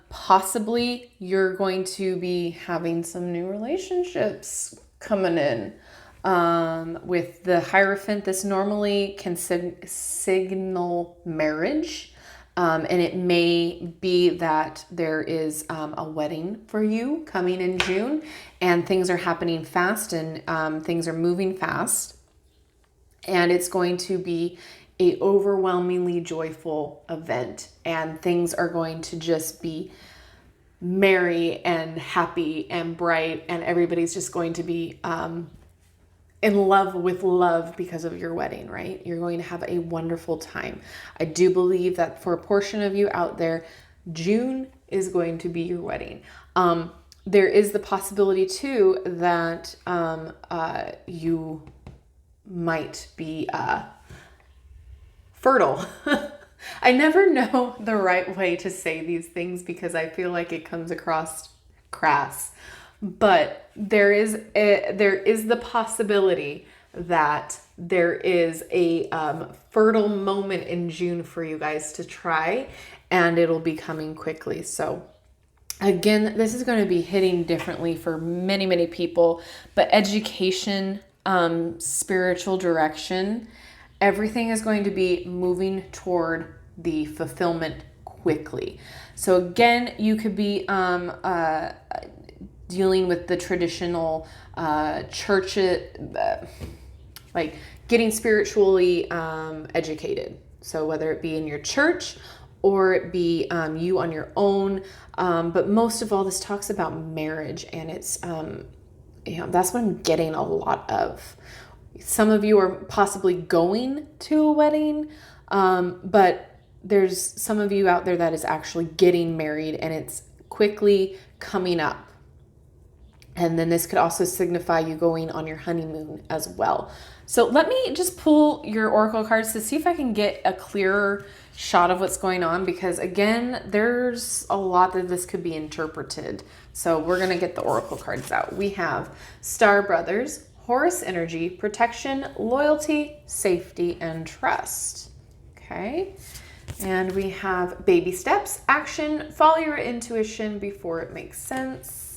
possibly you're going to be having some new relationships coming in. With the Hierophant, this normally can signal marriage. And it may be that there is a wedding for you coming in June, and things are happening fast, and things are moving fast. And it's going to be a overwhelmingly joyful event, and things are going to just be merry and happy and bright, and everybody's just going to be in love with love because of your wedding, right? You're going to have a wonderful time. I do believe that for a portion of you out there, June is going to be your wedding. There is the possibility too that you might be fertile. I never know the right way to say these things because I feel like it comes across crass. But there is the possibility that there is a fertile moment in June for you guys to try, and it'll be coming quickly. So again, this is going to be hitting differently for many, many people, but education, spiritual direction, everything is going to be moving toward the fulfillment quickly. So again, you could be dealing with the traditional church, like getting spiritually educated. So whether it be in your church or it be you on your own, but most of all, this talks about marriage, and it's that's what I'm getting a lot of. Some of you are possibly going to a wedding, but there's some of you out there that is actually getting married, and it's quickly coming up. And then this could also signify you going on your honeymoon as well. So let me just pull your oracle cards to see if I can get a clearer shot of what's going on, because again, there's a lot that this could be interpreted. So we're going to get the oracle cards out. We have Star Brothers, Horus energy, protection, loyalty, safety, and trust. Okay. And we have baby steps, action, follow your intuition before it makes sense.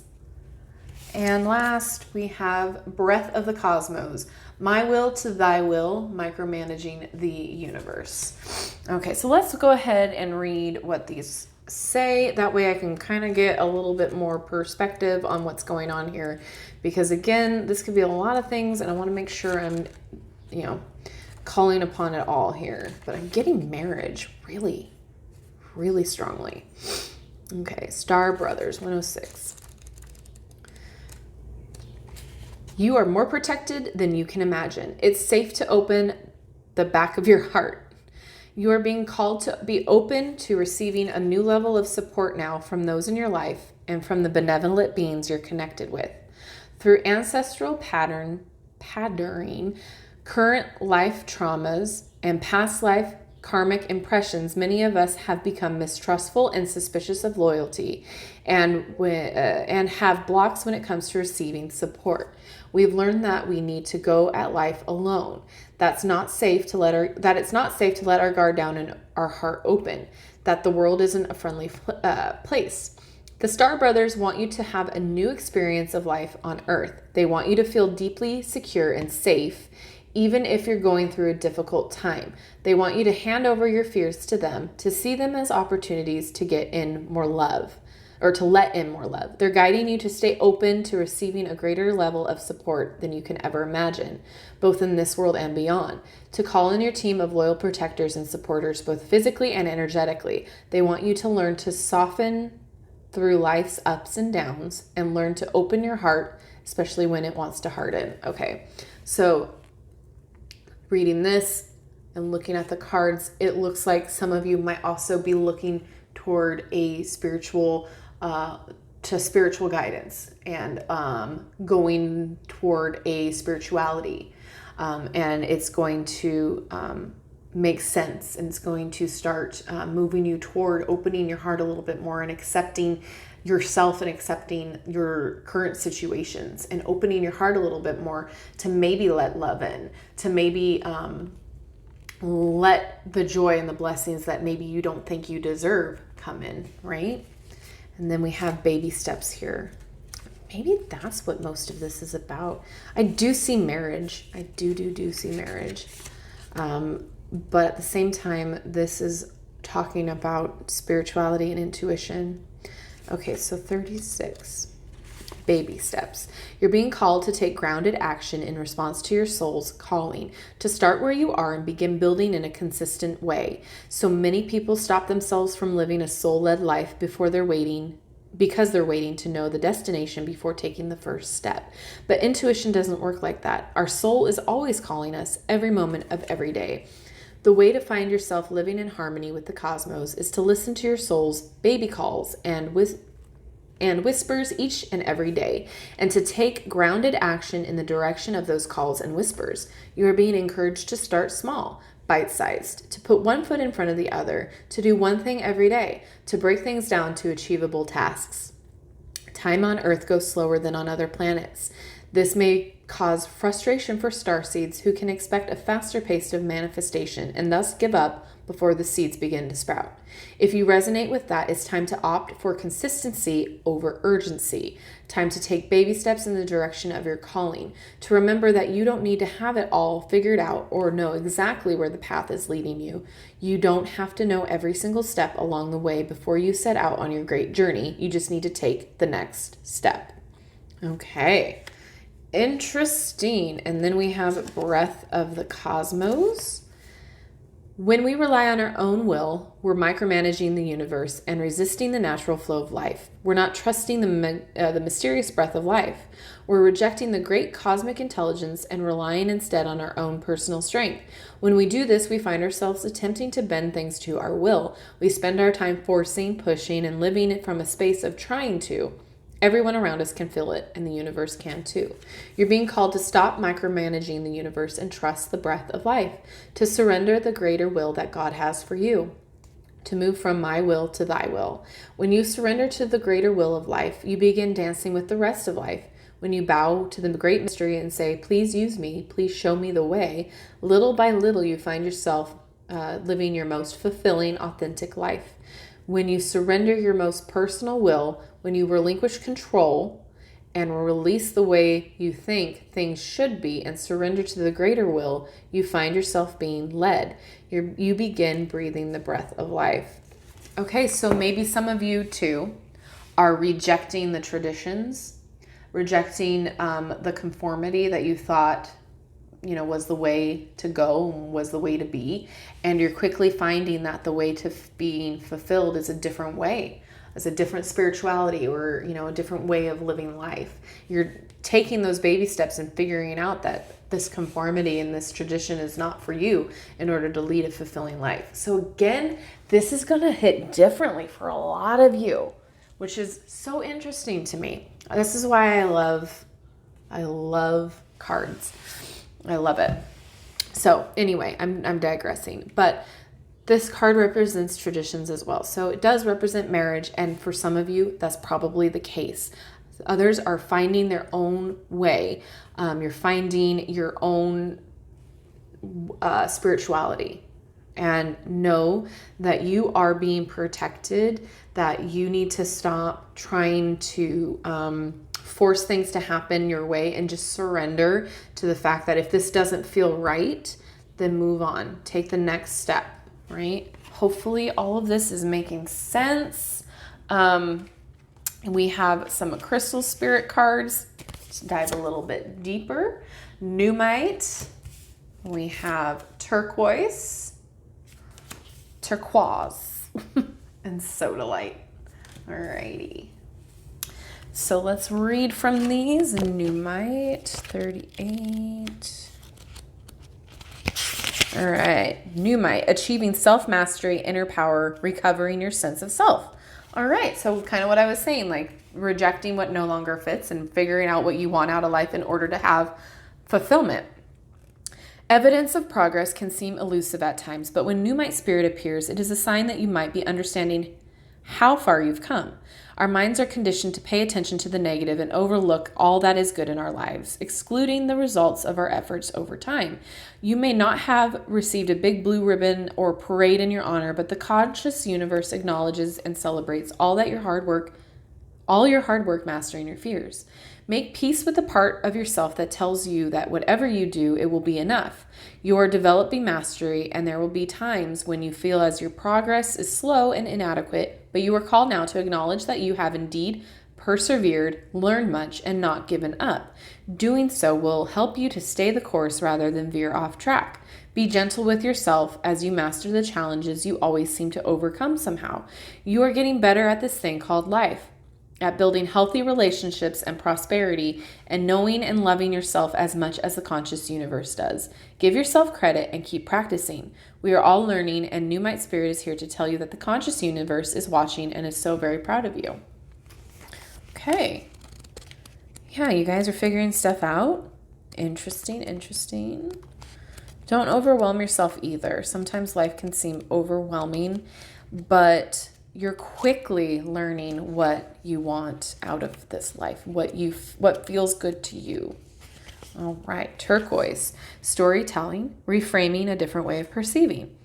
And last, we have breath of the cosmos, my will to thy will, micromanaging the universe. Okay, so let's go ahead and read what these say. That way I can kind of get a little bit more perspective on what's going on here. Because again, this could be a lot of things, and I want to make sure I'm, calling upon it all here. But I'm getting marriage really, really strongly. Okay, Star Brothers, 106. You are more protected than you can imagine. It's safe to open the back of your heart. You are being called to be open to receiving a new level of support now from those in your life and from the benevolent beings you're connected with. Through ancestral patterning, current life traumas, and past life karmic impressions, many of us have become mistrustful and suspicious of loyalty and have blocks when it comes to receiving support. We've learned that we need to go at life alone. That it's not safe to let our guard down and our heart open. That the world isn't a friendly place. The Star Brothers want you to have a new experience of life on Earth. They want you to feel deeply secure and safe, even if you're going through a difficult time. They want you to hand over your fears to them, to see them as opportunities to get in more love, or to let in more love. They're guiding you to stay open to receiving a greater level of support than you can ever imagine, both in this world and beyond. To call in your team of loyal protectors and supporters, both physically and energetically. They want you to learn to soften through life's ups and downs and learn to open your heart, especially when it wants to harden. Okay, so reading this and looking at the cards, it looks like some of you might also be looking toward a spiritual spiritual guidance and going toward a spirituality, and it's going to make sense, and it's going to start moving you toward opening your heart a little bit more and accepting yourself and accepting your current situations and opening your heart a little bit more to maybe let love in, to maybe let the joy and the blessings that maybe you don't think you deserve come in, right? And then we have baby steps here. Maybe that's what most of this is about. I do see marriage. I do see marriage. But at the same time, this is talking about spirituality and intuition. Okay, so 36. Baby steps. You're being called to take grounded action in response to your soul's calling, to start where you are and begin building in a consistent way. So many people stop themselves from living a soul-led life because they're waiting to know the destination before taking the first step. But intuition doesn't work like that. Our soul is always calling us every moment of every day. The way to find yourself living in harmony with the cosmos is to listen to your soul's baby calls and whispers each and every day, and to take grounded action in the direction of those calls and whispers. You are being encouraged to start small, bite-sized, to put one foot in front of the other, to do one thing every day, to break things down to achievable tasks. Time on Earth goes slower than on other planets. This may cause frustration for starseeds who can expect a faster pace of manifestation and thus give up before the seeds begin to sprout. If you resonate with that, it's time to opt for consistency over urgency. Time to take baby steps in the direction of your calling. To remember that you don't need to have it all figured out or know exactly where the path is leading you. You don't have to know every single step along the way before you set out on your great journey. You just need to take the next step. Okay. Interesting. And then we have Breath of the Cosmos. When we rely on our own will, we're micromanaging the universe and resisting the natural flow of life. We're not trusting the mysterious breath of life. We're rejecting the great cosmic intelligence and relying instead on our own personal strength. When we do this, we find ourselves attempting to bend things to our will. We spend our time forcing, pushing, and living from a space of trying to. Everyone around us can feel it, and the universe can too. You're being called to stop micromanaging the universe and trust the breath of life, to surrender the greater will that God has for you, to move from my will to thy will. When you surrender to the greater will of life, you begin dancing with the rest of life. When you bow to the great mystery and say, please use me, please show me the way, little by little you find yourself living your most fulfilling, authentic life. When you surrender your most personal will, when you relinquish control and release the way you think things should be and surrender to the greater will, you find yourself being led. You begin breathing the breath of life. Okay, so maybe some of you too are rejecting the traditions, rejecting the conformity that you thought was the way to go, was the way to be. And you're quickly finding that the way to being fulfilled is a different way, is a different spirituality, or, a different way of living life. You're taking those baby steps and figuring out that this conformity and this tradition is not for you in order to lead a fulfilling life. So again, this is going to hit differently for a lot of you, which is so interesting to me. This is why I love cards. I love it. So anyway, I'm digressing, but this card represents traditions as well. So it does represent marriage, and for some of you, that's probably the case. Others are finding their own way. You're finding your own spirituality, and know that you are being protected, that you need to stop trying to force things to happen your way and just surrender to the fact that if this doesn't feel right, then move on. Take the next step, right? Hopefully all of this is making sense. We have some crystal spirit cards to dive a little bit deeper. Numite. We have turquoise, and sodalite. Alrighty. So let's read from these. Moonlight 38. All right. Moonlight, achieving self-mastery, inner power, recovering your sense of self. All right. So kind of what I was saying, like rejecting what no longer fits and figuring out what you want out of life in order to have fulfillment. Evidence of progress can seem elusive at times, but when Moonlight spirit appears, it is a sign that you might be understanding how far you've come. Our minds are conditioned to pay attention to the negative and overlook all that is good in our lives, excluding the results of our efforts over time. You may not have received a big blue ribbon or parade in your honor, but the conscious universe acknowledges and celebrates all your hard work mastering your fears. Make peace with the part of yourself that tells you that whatever you do, it will be enough. You are developing mastery, and there will be times when you feel as your progress is slow and inadequate, but you are called now to acknowledge that you have indeed persevered, learned much, and not given up. Doing so will help you to stay the course rather than veer off track. Be gentle with yourself as you master the challenges you always seem to overcome somehow. You are getting better at this thing called life, at building healthy relationships and prosperity, and knowing and loving yourself as much as the conscious universe does. Give yourself credit and keep practicing. We are all learning, and Moonlight Spirit is here to tell you that the conscious universe is watching and is so very proud of you. Okay. Yeah, you guys are figuring stuff out. Interesting. Don't overwhelm yourself either. Sometimes life can seem overwhelming, but you're quickly learning what you want out of this life, what feels good to you. All right, turquoise, storytelling, reframing a different way of perceiving.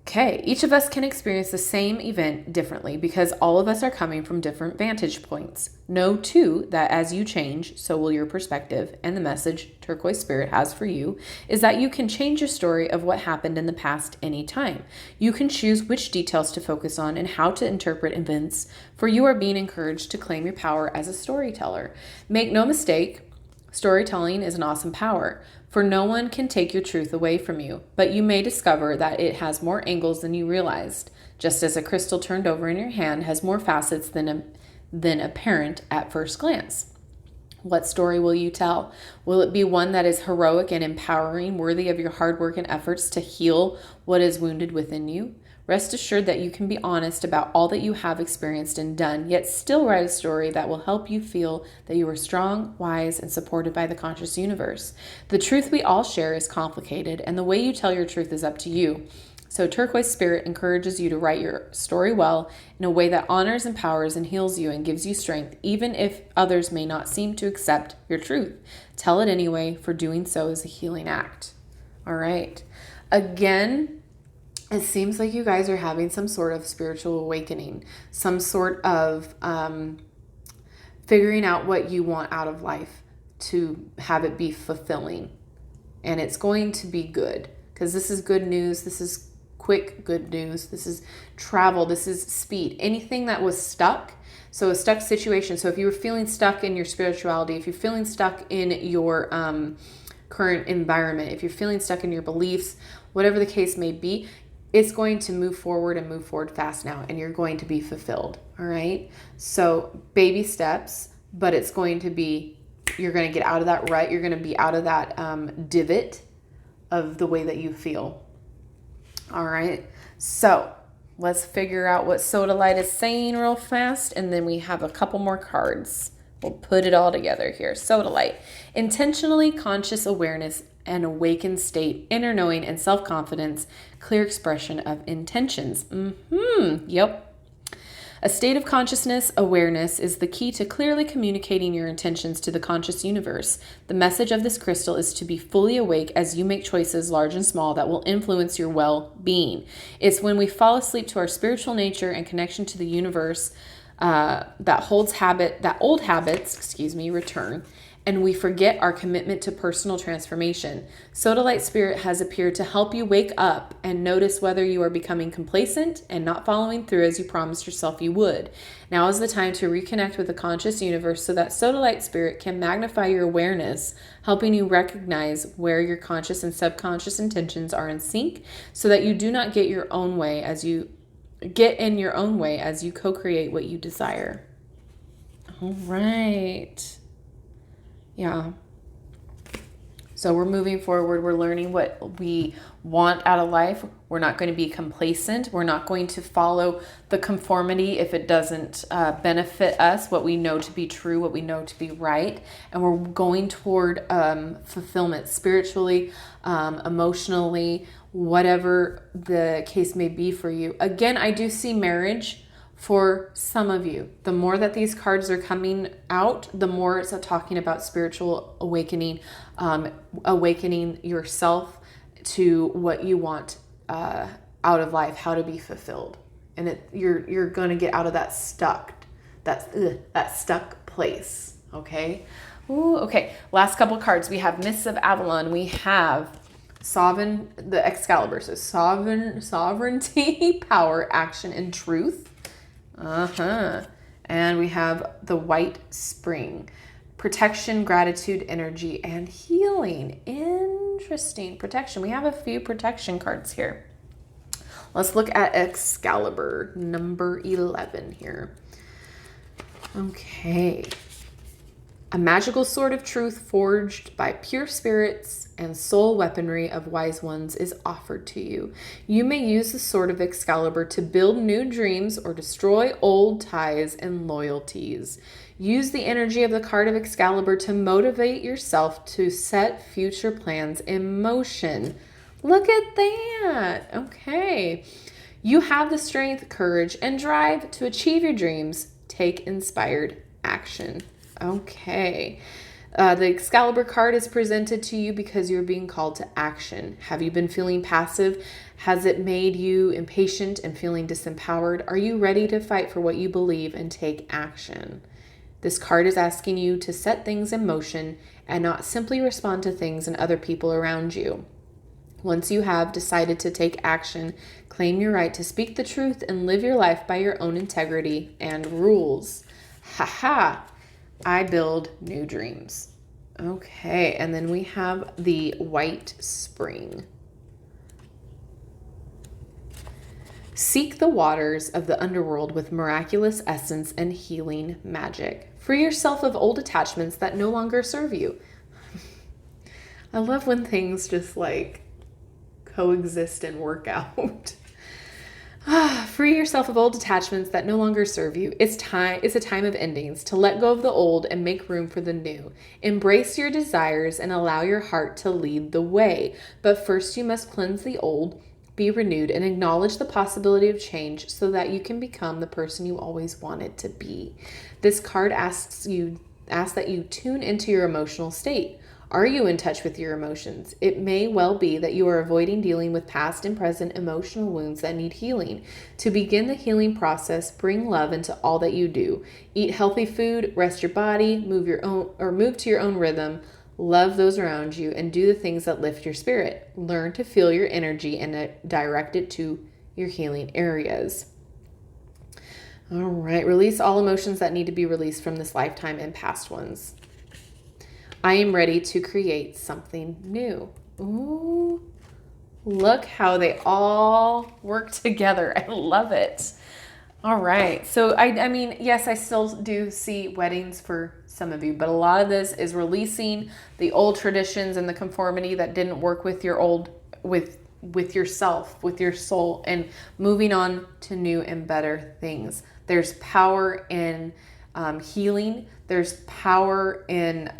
Okay, each of us can experience the same event differently because all of us are coming from different vantage points. Know too that as you change, so will your perspective, and the message Turquoise Spirit has for you is that you can change your story of what happened in the past anytime. You can choose which details to focus on and how to interpret events, for you are being encouraged to claim your power as a storyteller. Make no mistake, storytelling is an awesome power, for no one can take your truth away from you, but you may discover that it has more angles than you realized, just as a crystal turned over in your hand has more facets than apparent at first glance. What story will you tell? Will it be one that is heroic and empowering, worthy of your hard work and efforts to heal what is wounded within you? Rest assured that you can be honest about all that you have experienced and done, yet still write a story that will help you feel that you are strong, wise, and supported by the conscious universe. The truth we all share is complicated, and the way you tell your truth is up to you. So Turquoise Spirit encourages you to write your story well in a way that honors, empowers, and heals you and gives you strength, even if others may not seem to accept your truth. Tell it anyway, for doing so is a healing act. All right. Again, it seems like you guys are having some sort of spiritual awakening, some sort of figuring out what you want out of life to have it be fulfilling. And it's going to be good because this is good news. This is quick good news. This is travel. This is speed. Anything that was stuck. So a stuck situation. So if you were feeling stuck in your spirituality, if you're feeling stuck in your current environment, if you're feeling stuck in your beliefs, whatever the case may be, it's going to move forward and move forward fast now, and you're going to be fulfilled. All right. So baby steps, but it's going to be, you're going to get out of that rut. You're going to be out of that divot of the way that you feel. All right. So let's figure out what Sodalite is saying real fast. And then we have a couple more cards. We'll put it all together here. Sodalite, intentionally conscious awareness, an awakened state, inner knowing, and self-confidence, clear expression of intentions. Yep. A state of consciousness awareness is the key to clearly communicating your intentions to the conscious universe. The message of this crystal is to be fully awake as you make choices large and small that will influence your well-being. It's when we fall asleep to our spiritual nature and connection to the universe that old habits return, and we forget our commitment to personal transformation. Sodalite Spirit has appeared to help you wake up and notice whether you are becoming complacent and not following through as you promised yourself you would. Now is the time to reconnect with the conscious universe so that Sodalite Spirit can magnify your awareness, helping you recognize where your conscious and subconscious intentions are in sync so that you do not get your own way as you get in your own way as you co-create what you desire. All right. Yeah. So we're moving forward. We're learning what we want out of life. We're not going to be complacent. We're not going to follow the conformity if it doesn't benefit us, what we know to be true, what we know to be right. And we're going toward fulfillment spiritually, emotionally, whatever the case may be for you. Again, I do see marriage for some of you. The more that these cards are coming out, the more it's talking about spiritual awakening, awakening yourself to what you want out of life, how to be fulfilled. And you're going to get out of that stuck place. Okay. Ooh, okay. Last couple cards. We have Mists of Avalon. We have the Excalibur. So sovereignty, power, action, and truth. And we have the White Spring. Protection, gratitude, energy, and healing. Interesting. Protection. We have a few protection cards here. Let's look at Excalibur, number 11 here. Okay. A magical sword of truth forged by pure spirits and soul weaponry of wise ones is offered to you. You may use the sword of Excalibur to build new dreams or destroy old ties and loyalties. Use the energy of the card of Excalibur to motivate yourself to set future plans in motion. Look at that. Okay. You have the strength, courage, and drive to achieve your dreams. Take inspired action. Okay. The Excalibur card is presented to you because you're being called to action. Have you been feeling passive? Has it made you impatient and feeling disempowered? Are you ready to fight for what you believe and take action? This card is asking you to set things in motion and not simply respond to things and other people around you. Once you have decided to take action, claim your right to speak the truth and live your life by your own integrity and rules. Ha! I build new dreams. Okay, and then we have the White Spring. Seek the waters of the underworld with miraculous essence and healing magic. Free yourself of old attachments that no longer serve you. I love when things just like coexist and work out. Free yourself of old attachments that no longer serve you. It's a time of endings, to let go of the old and make room for the new. Embrace your desires and allow your heart to lead the way. But first you must cleanse the old, be renewed, and acknowledge the possibility of change so that you can become the person you always wanted to be. This card asks that you tune into your emotional state. Are you in touch with your emotions? It may well be that you are avoiding dealing with past and present emotional wounds that need healing. To begin the healing process, bring love into all that you do. Eat healthy food, rest your body, move to your own rhythm, love those around you, and do the things that lift your spirit. Learn to feel your energy and direct it to your healing areas. All right, release all emotions that need to be released from this lifetime and past ones. I am ready to create something new. Ooh, look how they all work together. I love it. All right. So, I mean, yes, I still do see weddings for some of you, but a lot of this is releasing the old traditions and the conformity that didn't work with your old, with yourself, with your soul, and moving on to new and better things. There's power in healing. There's power in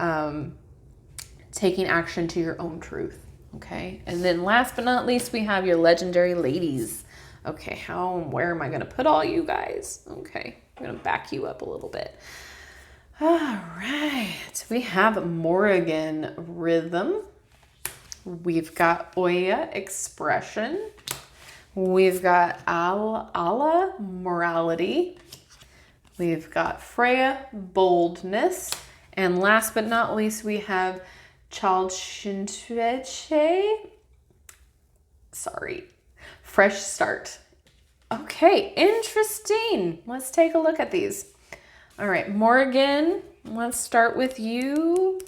taking action to your own truth. Okay. And then last but not least, we have your legendary ladies. Okay. How and where am I going to put all you guys? Okay. I'm going to back you up a little bit. All right. We have Morrigan Rhythm. We've got Oya Expression. We've got Ala Morality. We've got Freya Boldness. And last but not least, we have Chalchintweche. Sorry. Fresh Start. Okay, interesting. Let's take a look at these. All right, Morgan, let's start with you.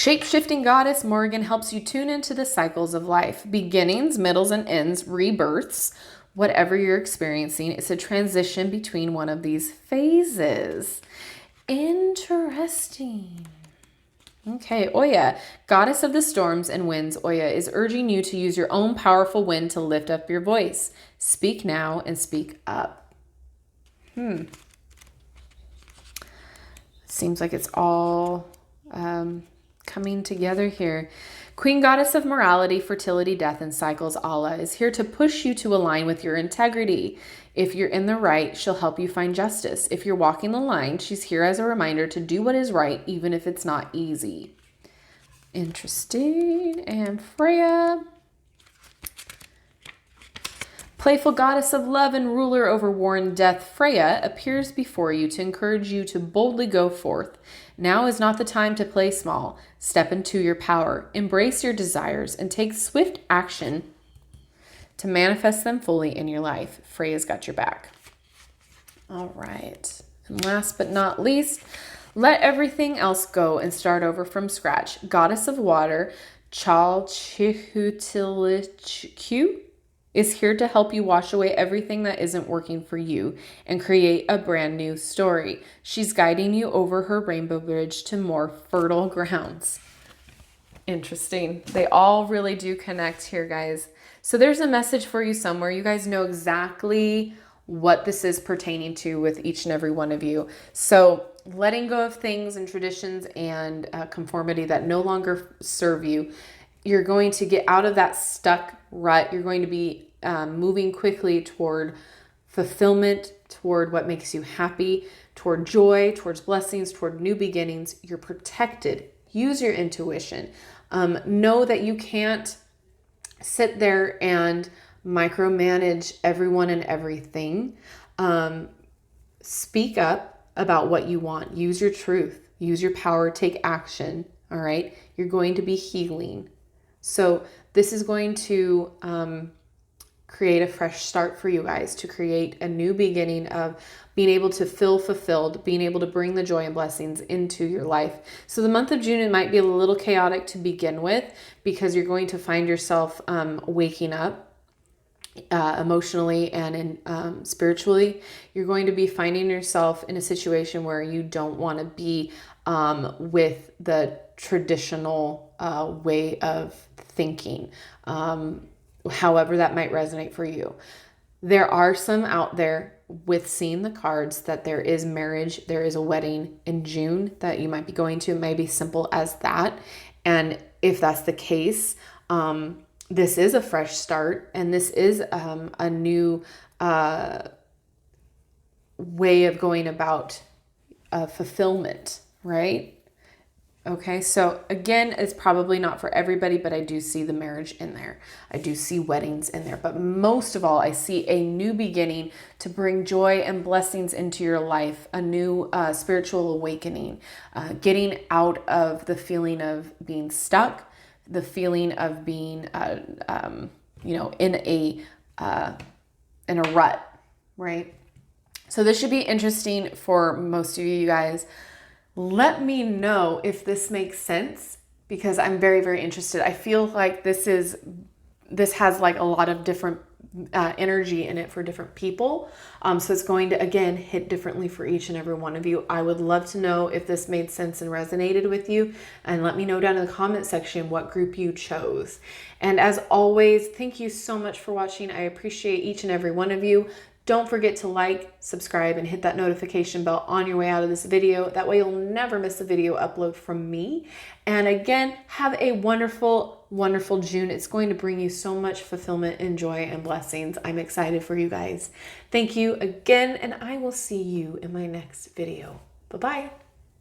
Shape-shifting goddess Morgan helps you tune into the cycles of life, beginnings, middles, and ends, rebirths. Whatever you're experiencing, it's a transition between one of these phases. Interesting. Okay, Oya, goddess of the storms and winds, Oya is urging you to use your own powerful wind to lift up your voice. Speak now and speak up. Seems like it's all coming together here. Queen goddess of morality, fertility, death, and cycles, Allah, is here to push you to align with your integrity. If you're in the right, she'll help you find justice. If you're walking the line, she's here as a reminder to do what is right, even if it's not easy. Interesting. And Freya, playful goddess of love and ruler over war and death, Freya appears before you to encourage you to boldly go forth. Now is not the time to play small. Step into your power, embrace your desires, and take swift action to manifest them fully in your life. Freya's got your back. All right. And last but not least, let everything else go and start over from scratch. Goddess of water, Chalchihutilichku, is here to help you wash away everything that isn't working for you and create a brand new story. She's guiding you over her rainbow bridge to more fertile grounds. Interesting. They all really do connect here, guys. So there's a message for you somewhere. You guys know exactly what this is pertaining to with each and every one of you. So letting go of things and traditions and conformity that no longer serve you. You're going to get out of that stuck rut. You're going to be moving quickly toward fulfillment, toward what makes you happy, toward joy, towards blessings, toward new beginnings. You're protected. Use your intuition. Know that you can't sit there and micromanage everyone and everything. Speak up about what you want. Use your truth. Use your power. Take action. All right. You're going to be healing. So this is going to create a fresh start for you guys, to create a new beginning of being able to feel fulfilled, being able to bring the joy and blessings into your life. So the month of June, it might be a little chaotic to begin with because you're going to find yourself waking up emotionally and spiritually. You're going to be finding yourself in a situation where you don't want to be with the traditional way of thinking, however that might resonate for you. There are some out there with seeing the cards that there is marriage, there is a wedding in June that you might be going to. It may be simple as that. And if that's the case, this is a fresh start, and this is a new way of going about fulfillment, right? Okay, so again, it's probably not for everybody, but I do see the marriage in there. I do see weddings in there. But most of all, I see a new beginning to bring joy and blessings into your life, a new spiritual awakening, getting out of the feeling of being stuck, the feeling of being, in a rut, right? So this should be interesting for most of you guys. Let me know if this makes sense, because I'm very, very interested. I feel like this has like a lot of different energy in it for different people. So it's going to, again, hit differently for each and every one of you. I would love to know if this made sense and resonated with you. And let me know down in the comment section what group you chose. And as always, thank you so much for watching. I appreciate each and every one of you. Don't forget to like, subscribe, and hit that notification bell on your way out of this video. That way you'll never miss a video upload from me. And again, have a wonderful, wonderful June. It's going to bring you so much fulfillment and joy and blessings. I'm excited for you guys. Thank you again, and I will see you in my next video. Bye-bye.